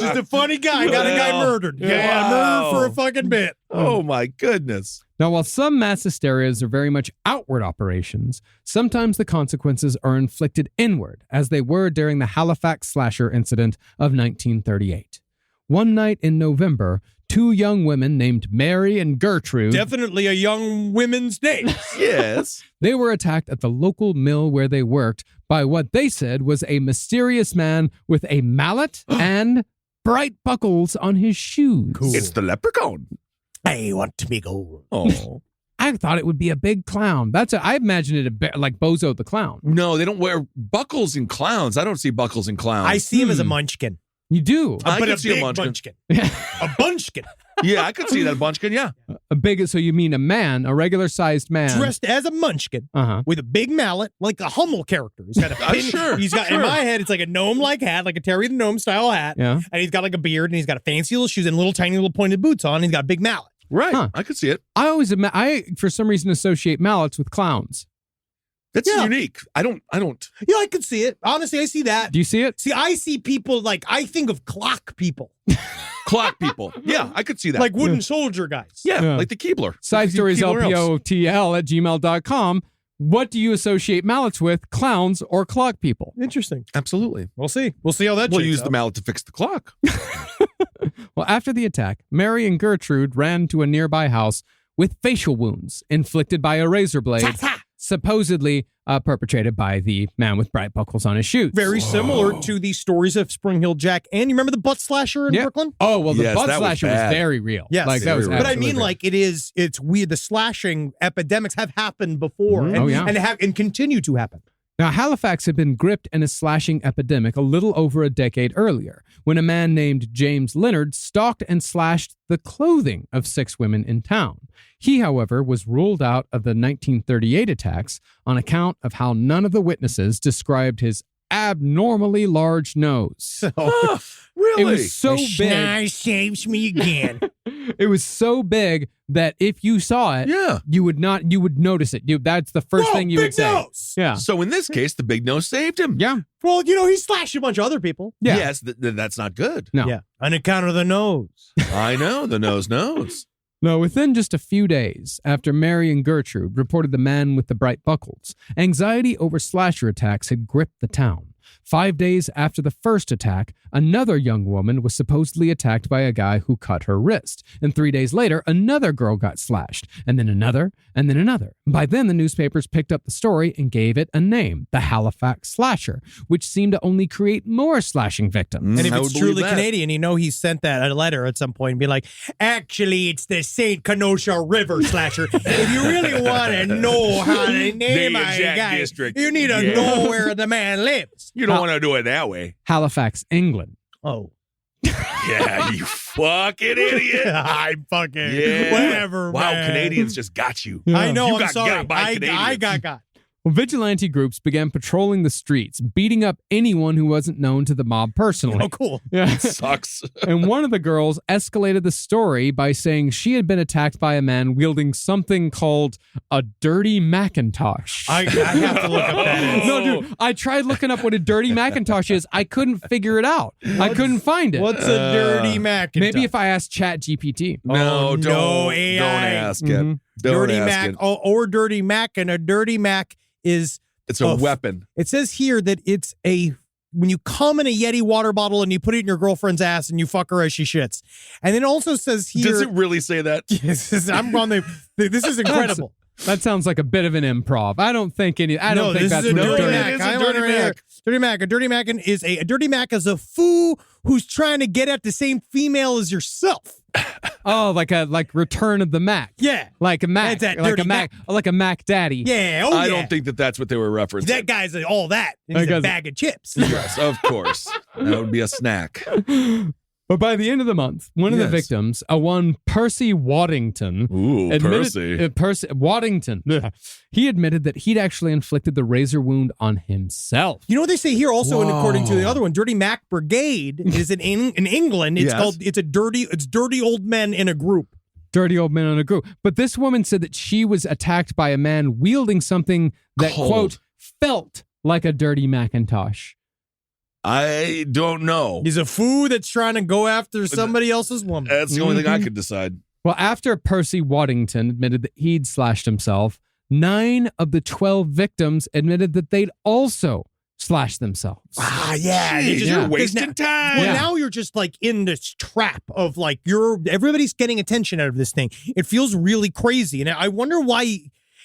Just a funny guy. Got a guy murdered. Yeah, murdered for a fucking bit. Oh, my goodness. Now, while some mass hysterias are very much outward operations, sometimes the consequences are inflicted inward, as they were during the Halifax slasher incident of 1938. One night in November, two young women named Mary and Gertrude. Definitely a young women's name. Yes. They were attacked at the local mill where they worked by what they said was a mysterious man with a mallet and bright buckles on his shoes. Cool. It's the leprechaun. I want to be gold. Oh. I thought it would be a big clown. I imagined it like Bozo the Clown. No, they don't wear buckles in clowns. I don't see buckles in clowns. I see him as a munchkin. You do. I but can a see a big munchkin. A bunchkin. Yeah, I could see that munchkin, yeah. A big, so you mean a man, a regular-sized man. Dressed as a munchkin Uh-huh. with a big mallet, like a Hummel character. He's got a pin. Sure, He's got, sure. in my head, it's like a gnome-like hat, like a Terry the Gnome style hat. Yeah. And he's got like a beard, and he's got a fancy little shoes and little tiny little pointed boots on. And he's got a big mallet. Right. Huh. I could see it. I for some reason associate mallets with clowns. That's unique. I don't. Yeah, I could see it. Honestly, I see that. Do you see it? See, I see people like, I think of clock people. Clock people. Yeah, I could see that. Like wooden soldier guys. yeah, like the Keebler. Side stories Keebler elves. LPOTL@gmail.com. What do you associate mallets with, clowns or clock people? Interesting. Absolutely. We'll see. We'll see how that We'll shakes use out. the mallet to fix the clock. Well, after the attack, Mary and Gertrude ran to a nearby house with facial wounds inflicted by a razor blade, supposedly perpetrated by the man with bright buckles on his shoes. Very similar to the stories of Spring Hill Jack. And you remember the butt slasher in Brooklyn? Oh, well, the Yes, butt that was slasher was bad. very real. Yes. Like, that was Very real. But I absolutely mean, real. like, it's weird. The slashing epidemics have happened before and, Oh, yeah. and continue to happen. Now, Halifax had been gripped in a slashing epidemic a little over a decade earlier, when a man named James Leonard stalked and slashed the clothing of 6 women in town. He, however, was ruled out of the 1938 attacks on account of how none of the witnesses described his abnormally large nose. Really? It was so big. Schneid saves me again. It was so big that if you saw it, Yeah. you would notice it. That's the first thing you big would say. nose. Yeah. So in this case, the big nose saved him. Yeah. Well, he slashed a bunch of other people. Yeah. Yes, that's not good. No. Yeah. On account of the nose. I know. The nose knows. No, within just a few days after Mary and Gertrude reported the man with the bright buckles, anxiety over slasher attacks had gripped the town. 5 days after the first attack, another young woman was supposedly attacked by a guy who cut her wrist. And 3 days later, another girl got slashed, and then another, and then another. By then, the newspapers picked up the story and gave it a name, the Halifax Slasher, which seemed to only create more slashing victims. And if I it's would believe truly that. Canadian, he sent that a letter at some point and be like, actually, it's the St. Kenosha River Slasher. If you really want to know how to name a exact guy, district. you need to know where the man lives. You don't want to do it that way. Halifax, England. Oh. Yeah, you fucking idiot. I'm fucking Yeah. whatever, Wow, man. Canadians just got you. I know, You I'm got sorry. got by I Canadians. got. Well, vigilante groups began patrolling the streets, beating up anyone who wasn't known to the mob personally. Oh, cool. Yeah. Sucks. And one of the girls escalated the story by saying she had been attacked by a man wielding something called a dirty Macintosh. I have to look up that. No, dude, I tried looking up what a dirty Macintosh is. I couldn't figure it out. I couldn't find it. What's a dirty Macintosh? Maybe if I asked Chat GPT. No, Oh, don't, no, AI. don't ask it. Mhm. Don't dirty ask Mac it. or dirty Mac, and a dirty Mac is It's a weapon. It says here that it's a when you come in a Yeti water bottle and you put it in your girlfriend's ass and you fuck her as she shits. And then it also says here. Does it really say that? Yes, I'm on the. This is incredible. That sounds like a bit of an improv. I don't think that's this what is a it's dirty doing. Mac. It is a I dirty want it right here. Mac. Dirty Mac. A dirty Mac is a fool who's trying to get at the same female as yourself. Oh, like Return of the Mac. Yeah. Like a Mac. That's that Like dirty a Mac. Like a Mac Daddy. Yeah. Oh, I yeah. don't think that's what they were referencing. That guy's all that. And he's a bag of chips. Yes, of course. That would be a snack. But by the end of the month, one of the Yes. victims, one Percy Waddington, Ooh, Percy. Waddington, he admitted that he'd actually inflicted the razor wound on himself. You know what they say here also, and according to the other one, Dirty Mac Brigade is in England. It's Yes. it's dirty old men in a group. Dirty old man on a group. But this woman said that she was attacked by a man wielding something that, Cold. quote, felt like a dirty Macintosh. I don't know. He's a fool that's trying to go after somebody else's woman. That's the only thing I could decide. Well, after Percy Waddington admitted that he'd slashed himself, 9 of the 12 victims admitted that they'd also slashed themselves. Yeah. Jeez, yeah. you're wasting Well, time. Yeah. now you're just like in this trap of like everybody's getting attention out of this thing. It feels really crazy. And I wonder why.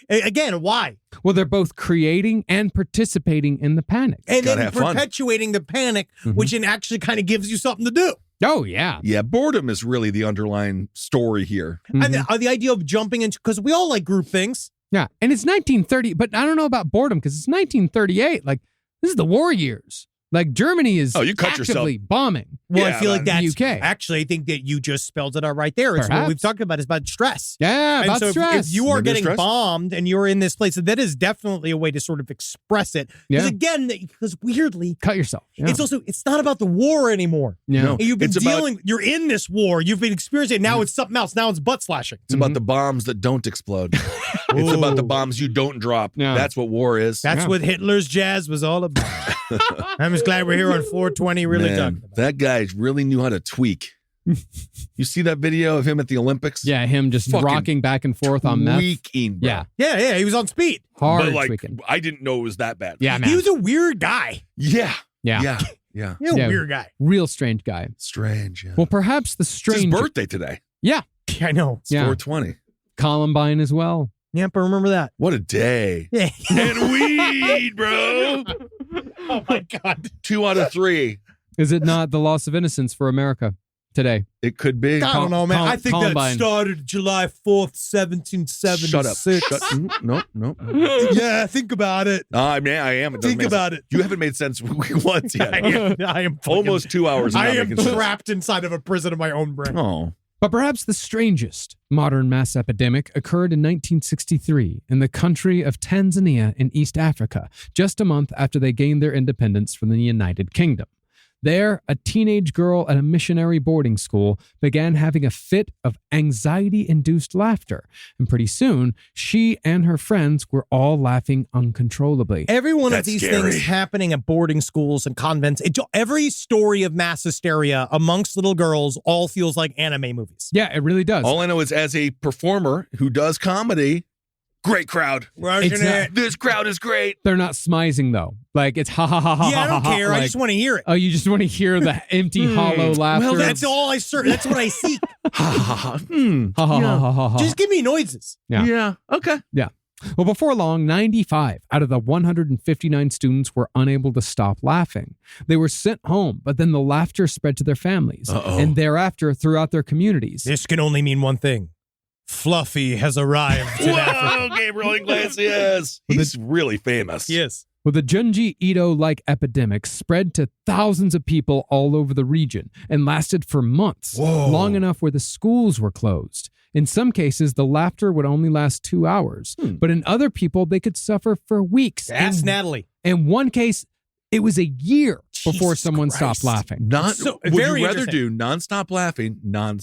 Again, why? Well, they're both creating and participating in the panic. And Gotta then have fun. perpetuating the panic, which then actually kind of gives you something to do. Oh, yeah. Yeah, boredom is really the underlying story here. And the idea of jumping into, because we all like group things. Yeah. And it's 1930, but I don't know about boredom because it's 1938. Like, this is the war years. Like, Germany is You cut yourself. actively bombing. Well, Yeah, I feel like man. that's UK. actually, I think that you just spelled it out right there. It's what Perhaps. we've talked about is about stress. Yeah, And about so stress. if you are Maybe getting stress. bombed and you're in this place, that is definitely a way to sort of express it. Because Yeah. again, because weirdly, Cut yourself. Yeah. it's not about the war anymore. Yeah. No. You've been It's about- you're in this war. You've been experiencing it. Now it's something else. Now it's butt slashing. It's about the bombs that don't explode. It's about the bombs you don't drop. Yeah. That's what war is. That's what Hitler's jazz was all about. I'm just glad we're here on 420 really Man, talking about that guy really knew how to tweak. You see that video of him at the Olympics? Yeah, him just Fucking rocking back and forth on meth. Tweaking, bro. Yeah, Yeah, he was on speed. hard But like, tweaking. I didn't know it was that bad. Yeah, man. He was a weird guy. Yeah. Yeah. Yeah. Yeah. He's a Yeah. weird guy. Real strange guy. Strange. Yeah. Well, perhaps the it's his strange. birthday today. Yeah, I know. It's Yeah. 420. Columbine as well. Yep, I remember that. What a day. Yeah. And weed, bro. Oh my God. 2 out of 3. Is it not the loss of innocence for America today? It could be. I don't know, man. I think Columbine. that started July 4th, 1776. Shut up. No. Yeah, think about it. I mean, I am. It doesn't Think make about sense. it. You haven't made sense once I yet. am fucking- Almost 2 hours. I not am making sense. trapped inside of a prison of my own brain. Oh. But perhaps the strangest modern mass epidemic occurred in 1963 in the country of Tanzania in East Africa, just a month after they gained their independence from the United Kingdom. There, a teenage girl at a missionary boarding school began having a fit of anxiety-induced laughter, and pretty soon, she and her friends were all laughing uncontrollably. Every one of That's these scary. things happening at boarding schools and convents, every story of mass hysteria amongst little girls all feels like anime movies. Yeah, it really does. All I know is as a performer who does comedy, great crowd. It's not- This crowd is great. They're not smizing though. Like it's ha ha ha ha. Yeah, I ha, don't ha, care. I like- just want to hear it. Oh, you just want to hear the empty, hollow laughter. Well, that's all I search. That's what I seek. Ha ha ha. Hmm. Ha ha ha ha ha ha. Just give me noises. Yeah. Yeah. Okay. Yeah. Well, before long, 95 out of the 159 students were unable to stop laughing. They were sent home, but then the laughter spread to their families and thereafter throughout their communities. This can only mean one thing. Fluffy has arrived in Africa. Whoa, Gabriel Iglesias. He's really famous. Yes. Well, the Junji Ito-like epidemic spread to thousands of people all over the region and lasted for months, long enough where the schools were closed. In some cases, the laughter would only last 2 hours, but in other people, they could suffer for weeks. Ask In- Natalie. In one case, it was a year before Jesus someone Christ. stopped laughing. Would very you rather interesting. do nonstop laughing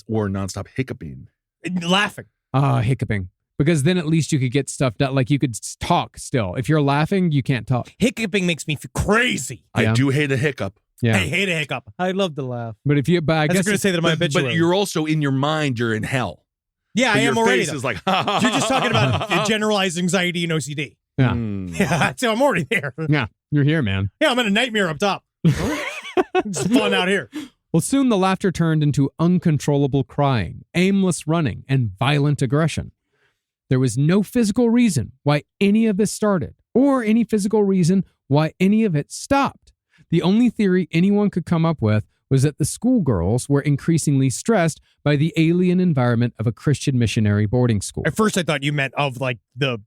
or nonstop hiccuping? Laughing. Hiccuping. Because then at least you could get stuff done. Like you could talk still. If you're laughing, you can't talk. Hiccuping makes me feel crazy. Yeah. I do hate a hiccup. Yeah. I hate a hiccup. I love to laugh. But if you, but I I was guess going to say that in my obituary. But you're also in your mind, you're in hell. yeah, But I am your already. face though. is like, You're just talking about generalized anxiety and OCD. Yeah. Hmm. Yeah, so I'm already there. Yeah. You're here, man. Yeah, I'm in a nightmare up top. It's fun out here. Well, soon the laughter turned into uncontrollable crying, aimless running, and violent aggression. There was no physical reason why any of this started, or any physical reason why any of it stopped. The only theory anyone could come up with was that the schoolgirls were increasingly stressed by the alien environment of a Christian missionary boarding school. At first, I thought you meant of like the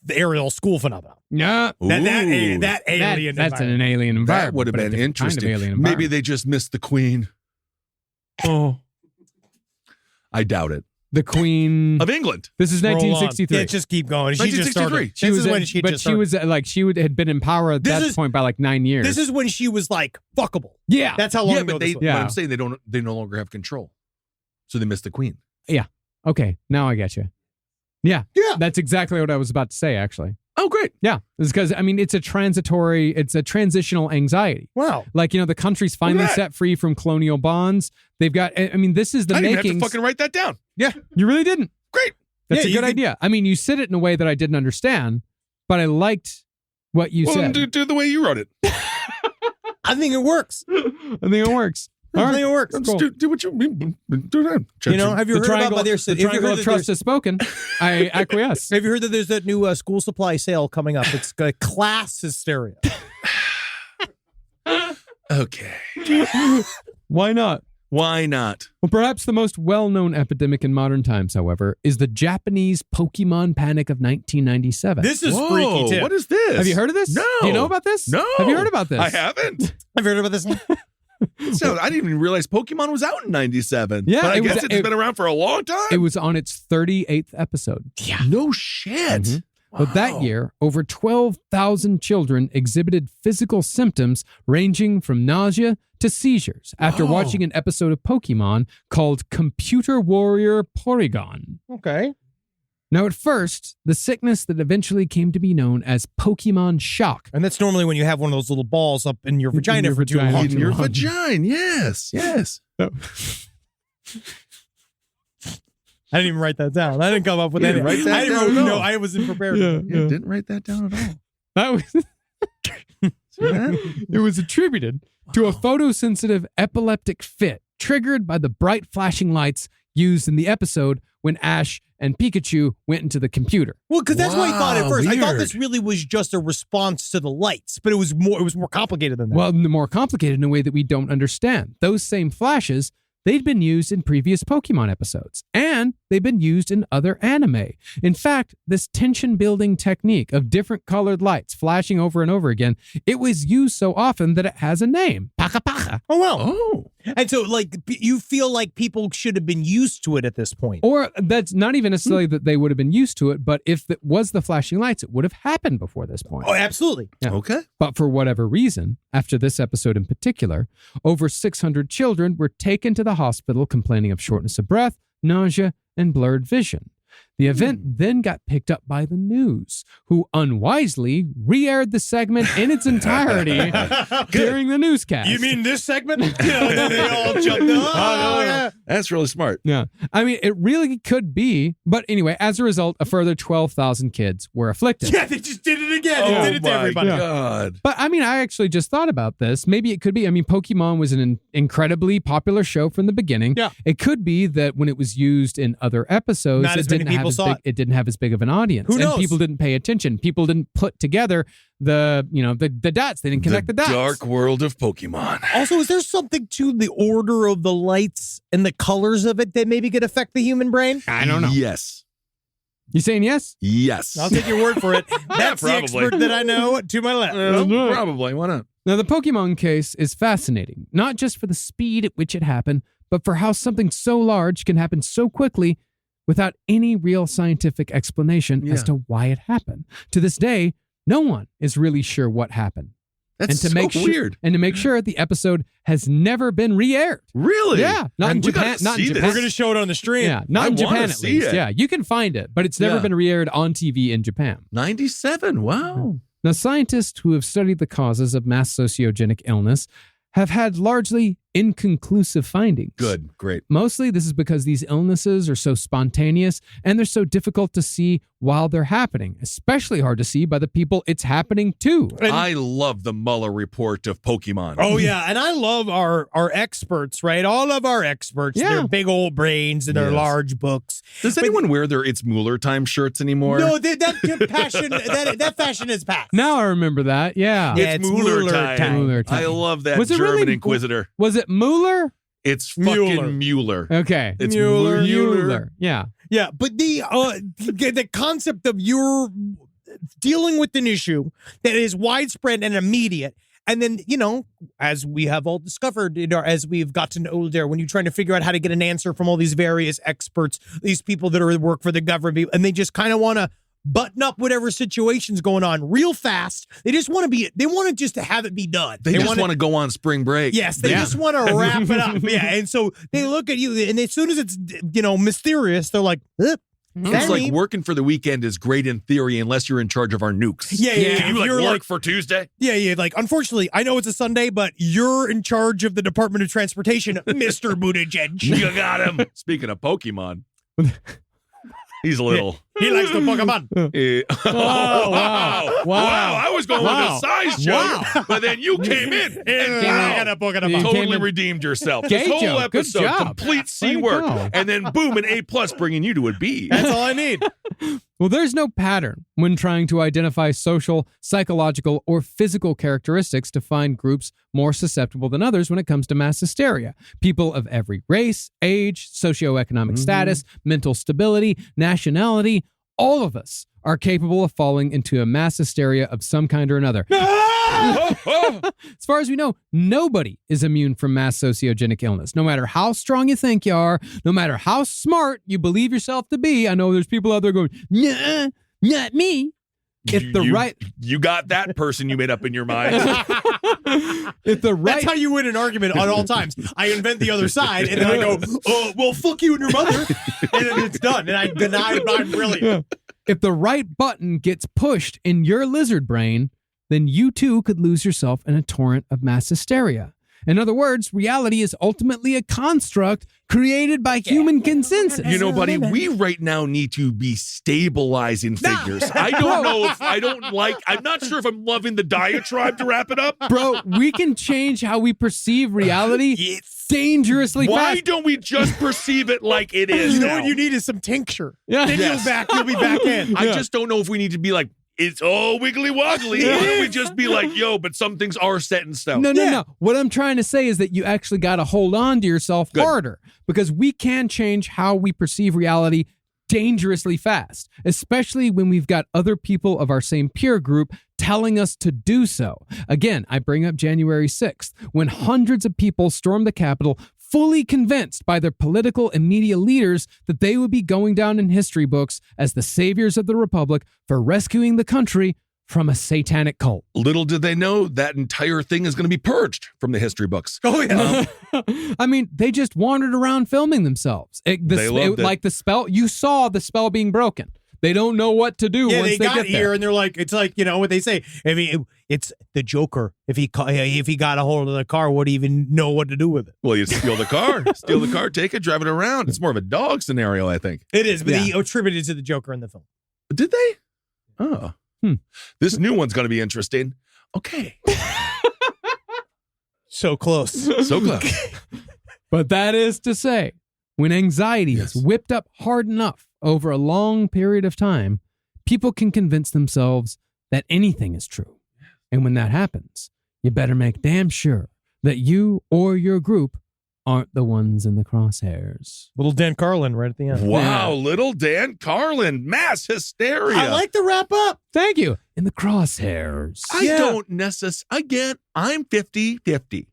aerial school phenomenon. Yeah, that alien. That's an alien environment. That would have but a been different kind of interesting. alien Maybe environment. they just missed the queen. Oh, I doubt it. The Queen Of England. This is Roll on. 1963. Yeah, just keep going. She just started. 1963. This is when she just started. Had been in power at that point by like 9 years. This is when she was like fuckable. Yeah. That's how long Yeah, ago but this they. was. But Yeah. I'm saying they no longer have control, so they missed the queen. Okay, now I get you. Yeah. Yeah. That's exactly what I was about to say, actually. Oh, great. Yeah. It's because, it's a transitional anxiety. Wow. Like, the country's finally Look at that. set free from colonial bonds. They've got, this is the I didn't have makings. to fucking write that down. Yeah, you really didn't. Great. That's Yeah, a you good could- idea. You said it in a way that I didn't understand, but I liked what you Well, said. do the way you wrote it. I think it works. I think it works. All I right. think it works. Just do what you mean. Do that. Have you The heard about triangle, the triangle of trust has spoken. I acquiesce. Have you heard that there's that new school supply sale coming up? It's class hysteria. Okay. Why not? Why not? Well, perhaps the most well-known epidemic in modern times, however, is the Japanese Pokemon panic of 1997. This is Whoa, freaky too. what is this? Have you heard of this? No. Do you know about this? No. Have you heard about this? I haven't. Have you heard about this? So I didn't even realize Pokemon was out in 97. Yeah, But I it was- guess it's been around for a long time. It was on its 38th episode. No shit. Mhm. But that year, over 12,000 children exhibited physical symptoms ranging from nausea to seizures after watching an episode of Pokemon called Computer Warrior Porygon. Okay. Now, at first, the sickness that eventually came to be known as Pokemon shock. And that's normally when you have one of those little balls up in your vagina your for too vagina. long. In your vagina. Yes. I didn't even write that down. I didn't come up with You anything. didn't write that I didn't down wrote- at No, all. I wasn't prepared. Yeah. Yeah, didn't write that down at all. That was See that? it was attributed to a photosensitive epileptic fit triggered by the bright flashing lights used in the episode when Ash and Pikachu went into the computer. Well, because that's what I thought at Wow, first. I thought weird. this really was just a response to the lights, but it was more complicated than that. Well, more complicated in a way that we don't understand. Those same flashes, they'd been used in previous Pokemon episodes, and they've been used in other anime. In fact, this tension-building technique of different colored lights flashing over and over again, it was used so often that it has a name. Paka Paka. oh well. Oh. And so, like, you feel like people should have been used to it at this point. Or that's not even necessarily that they would have been used to it, but if it was the flashing lights, it would have happened before this point. Oh, absolutely. Yeah. Okay. But for whatever reason, after this episode in particular, over 600 children were taken to the hospital complaining of shortness of breath, nausea, and blurred vision. The event then got picked up by the news, who unwisely re-aired the segment in its entirety during the newscast. You mean this segment? Yeah, they all jumped up. Oh, yeah. That's really smart. Yeah. It really could be. But anyway, as a result, a further 12,000 kids were afflicted. Yeah, they just did it again. Oh They did it to my everybody. God. But I actually just thought about this. Maybe it could be. Pokemon was an incredibly popular show from the beginning. Yeah. It could be that when it was used in other episodes, Not as many people saw it. It didn't have as big of an audience. Who knows? And people didn't pay attention. People didn't put together the dots. They didn't connect the dots. Dark world of Pokemon. Also, is there something to the order of the lights and the colors of it that maybe could affect the human brain? I don't know. Yes. You saying yes? Yes. I'll take your word for it. That's the probably. expert that I know to my left. Probably. Why not? Now, the Pokemon case is fascinating, not just for the speed at which it happened, but for how something so large can happen so quickly without any real scientific explanation as Yeah. to why it happened. To this day, no one is really sure what happened. That's and to make weird. And to make sure the episode has never been re-aired. Really? Yeah, not in And we Japan. gotta Not in see Japan. this. We're going to show it on the stream. Yeah, not I in wanna Japan at see least. it. Yeah, you can find it, but it's never Yeah. been re-aired on TV in Japan. 97. Wow. Now, scientists who have studied the causes of mass sociogenic illness have had largely inconclusive findings. Good, great. Mostly this is because these illnesses are so spontaneous and they're so difficult to see while they're happening, especially hard to see by the people it's happening to. I love the Mueller report of Pokemon. Oh, yeah. And I love our experts, right? All of our experts, their big old brains and their large books. Does anyone wear their It's Mueller time shirts anymore? No, that fashion is past. Now I remember that. Yeah. It's Mueller time. Mueller time. I love that Was it German really- Inquisitor. Was it Mueller? It's fucking Mueller. Okay. It's Mueller. Yeah. Yeah, but the concept of you're dealing with an issue that is widespread and immediate, and then, as we have all discovered, as we've gotten older, when you're trying to figure out how to get an answer from all these various experts, these people that work for the government, and they just kind of want to button up whatever situation's going on real fast. They just want to just have it be done. They just want to go on spring break. Yes, they just want to wrap it up. Yeah, and so they look at you, and as soon as it's, mysterious, they're like, It's like working for the weekend is great in theory unless you're in charge of our nukes. Yeah. Can you work for Tuesday? Yeah. Like, unfortunately, I know it's a Sunday, but you're in charge of the Department of Transportation, Mr. Buttigieg. You got him. Speaking of Pokemon, he's a little. He likes the Pokemon. Wow. I was going with a size joke, but then you came in and totally redeemed yourself. This whole joke. Good episode, job. complete C Way to work, go. and then boom, an A+, bringing you to a B. That's all I need. Well, there's no pattern when trying to identify social, psychological, or physical characteristics to find groups more susceptible than others when it comes to mass hysteria. People of every race, age, socioeconomic status, mental stability, nationality, all of us are capable of falling into a mass hysteria of some kind or another. As far as we know, nobody is immune from mass sociogenic illness. No matter how strong you think you are, no matter how smart you believe yourself to be. I know there's people out there going, nah, not me. You got that person you made up in your mind. That's how you win an argument at all times. I invent the other side, and then I go, "Oh, well, fuck you and your mother," and then it's done. And I deny I'm brilliant. If the right button gets pushed in your lizard brain, then you too could lose yourself in a torrent of mass hysteria. In other words, reality is ultimately a construct created by human consensus. You know, buddy, we right now need to be stabilizing figures. I don't know if I'm not sure if I'm loving the diatribe to wrap it up. Bro, we can change how we perceive reality dangerously Why fast. don't we just perceive it like it is? You know now? what you need is some tincture. Yeah. Then you'll be back in. I just don't know if we need to be like, it's all wiggly woggly. Why don't we just be like, yo, but some things are set in stone? No. What I'm trying to say is that you actually got to hold on to yourself harder, because we can change how we perceive reality dangerously fast, especially when we've got other people of our same peer group telling us to do so. Again, I bring up January 6th, when hundreds of people stormed the Capitol, fully convinced by their political and media leaders that they would be going down in history books as the saviors of the Republic for rescuing the country from a satanic cult. Little did they know that entire thing is going to be purged from the history books. Oh, yeah. I mean, they just wandered around filming themselves. They loved it. Like the spell, you saw the spell being broken. They don't know what to do once they got get here, there. and they're like, it's like, what they say. It's the Joker. If he got a hold of the car, would he even know what to do with it? Well, you steal the car, take it, drive it around. It's more of a dog scenario, I think. It is, but he attributed to the Joker in the film. Did they? Oh. This new one's going to be interesting. Okay. So close. So close. But that is to say, when anxiety is whipped up hard enough over a long period of time, people can convince themselves that anything is true. And when that happens, you better make damn sure that you or your group aren't the ones in the crosshairs. Little Dan Carlin right at the end. Wow, little Dan Carlin, mass hysteria. I like the wrap up. Thank you. In the crosshairs. I don't necessarily, again, I'm 50-50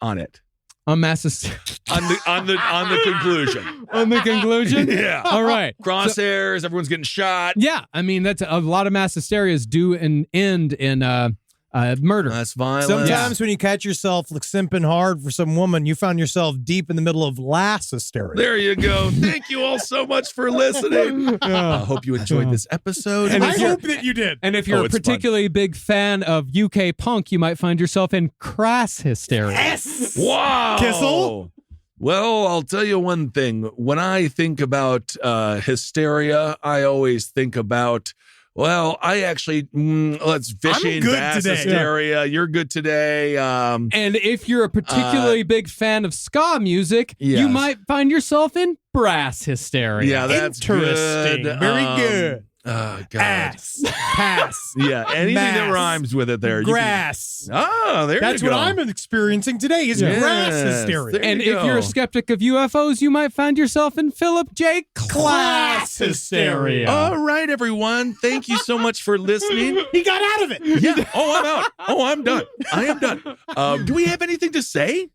on it. On mass hysteria. On the conclusion. On the conclusion? Yeah. All right. Crosshairs, everyone's getting shot. Yeah. I mean, that's a lot of mass hysterias do and end in murder. That's violence. Sometimes when you catch yourself simping hard for some woman, you found yourself deep in the middle of lass hysteria. There you go. Thank you all so much for listening. I hope you enjoyed this episode. And I hope that you did. And if you're a it's particularly big fan of UK punk, you might find yourself in crass hysteria. Yes! Wow. Kissel? Well, I'll tell you one thing. When I think about hysteria, I always think about, well, I actually, let's fishing, good bass today. hysteria. You're good today. And if you're a particularly big fan of ska music, yes. you might find yourself in brass hysteria. Yeah, that's Interesting. good. Very good. Oh, God. Ass. Pass. Yeah, anything that Mass. rhymes with it there. You can- Grass. there That's you go. what I'm experiencing today is Yes, grass hysteria. there And you if you're go. a skeptic of UFOs, you might find yourself in Philip J. Class hysteria. All right, everyone. Thank you so much for listening. He got out of it. Yeah. Oh, I'm out. Oh, I'm done. I am done. Do we have anything to say?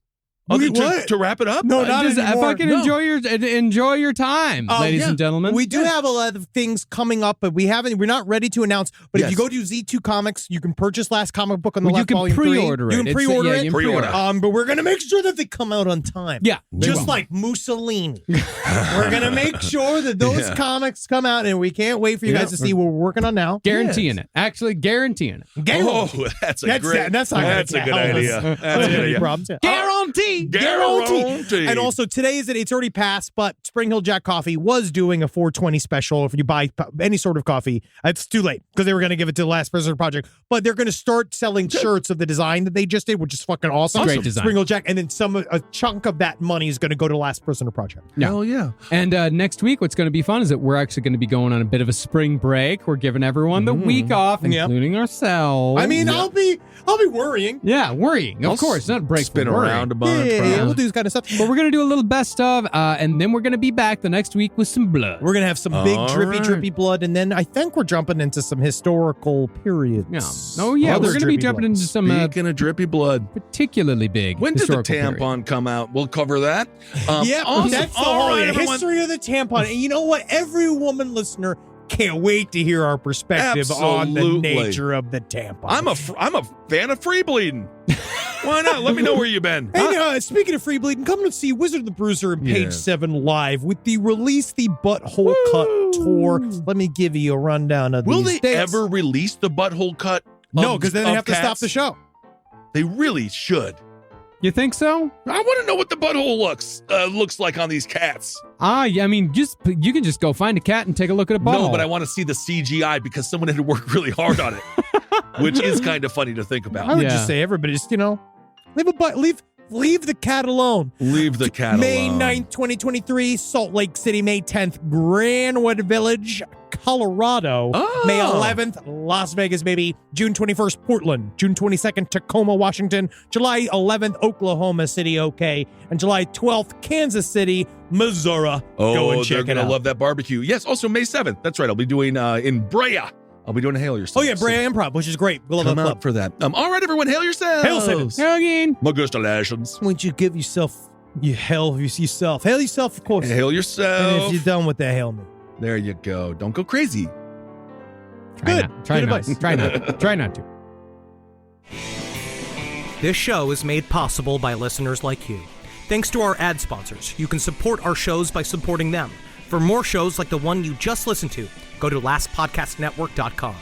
To wrap it up? No, not Just anymore. fucking No. enjoy your time, ladies and gentlemen. We do have a lot of things coming up, but we're not ready to announce. But if Yes. you go to Z2 Comics, you can purchase Last Comic Book on the You left can volume pre-order 3. it. You can It's- pre-order yeah, it. you can pre-order. But we're gonna make sure that they come out on time. Yeah. Just like Mussolini. We're gonna make sure that those comics come out, and we can't wait for you guys to see what we're working on now. Guaranteeing it. Actually, guaranteeing it. Oh, that's a great. That's not That's a gonna good help us. idea. That's a good Any idea. problems? Yeah. Guarantee. Guarantee. And also today is it's already passed, but Spring Hill Jack Coffee was doing a 420 special. If you buy any sort of coffee, it's too late because they were going to give it to the Last Prisoner Project. But they're going to start selling shirts of the design that they just did, which is fucking awesome. Great design. Spring Hill Jack, and then a chunk of that money is going to go to Last Prisoner Project. Yeah. Oh, yeah. And next week, what's going to be fun is that we're actually going to be going on a bit of a spring break. We're giving everyone the week off, including ourselves. I mean, I'll be worrying. Yeah, worrying. Of course, not a break. Spin for worrying. around a bunch. Yeah, we'll do this kind of stuff. But we're going to do a little best of, and then we're going to be back the next week with some blood. We're going to have some big All drippy blood, and then I think we're jumping into some historical periods. Yeah. Oh, yeah. Other We're going to be drippy jumping bloods. into some Speaking of drippy blood, particularly big when did the historical tampon period. come out? We'll cover that. Yeah, awesome. that's the All whole right, everyone. history of the tampon. And you know what? Every woman listener can't wait to hear our perspective on the Absolutely. nature of the tampon. I'm a fan of free bleeding. Why not? Let me know where you've been. And speaking of free bleeding, come to see Wizard of the Bruiser and Page 7 live with the Release the Butthole Cut tour. Let me give you a rundown of Will these they dates. ever release the butthole cut? No, because then they have to stop cats? the show. They really should. You think so? I want to know what the butthole looks like on these cats. Yeah, I mean, you can just go find a cat and take a look at a butthole. No, but I want to see the CGI because someone had to work really hard on it, which is kind of funny to think I about. would Yeah. just say everybody just, leave the cat alone. Leave the cat May alone. 9th, 2023, Salt Lake City. May 10th, Granwood Village, Colorado. Oh. May 11th, Las Vegas, baby. June 21st, Portland. June 22nd, Tacoma, Washington. July 11th, Oklahoma City, OK. And July 12th, Kansas City, Missouri. Go and they're check it gonna out. love that barbecue. Yes, also May 7th. That's right. I'll be doing in Brea. I'll be doing a Hail Yourself. Oh, yeah, Brea Improv, which is great. We'll Come love that out for that. All right, everyone, hail yourselves. Hail yourselves. Again. Congratulations. Why don't you give yourself, hail yourself, of course. Hail And if yourself. you're done with that, hail me. There you go. Don't go crazy. Try Good. not. Try Good not. advice. Try not. Try not to. This show is made possible by listeners like you. Thanks to our ad sponsors, you can support our shows by supporting them. For more shows like the one you just listened to, go to lastpodcastnetwork.com.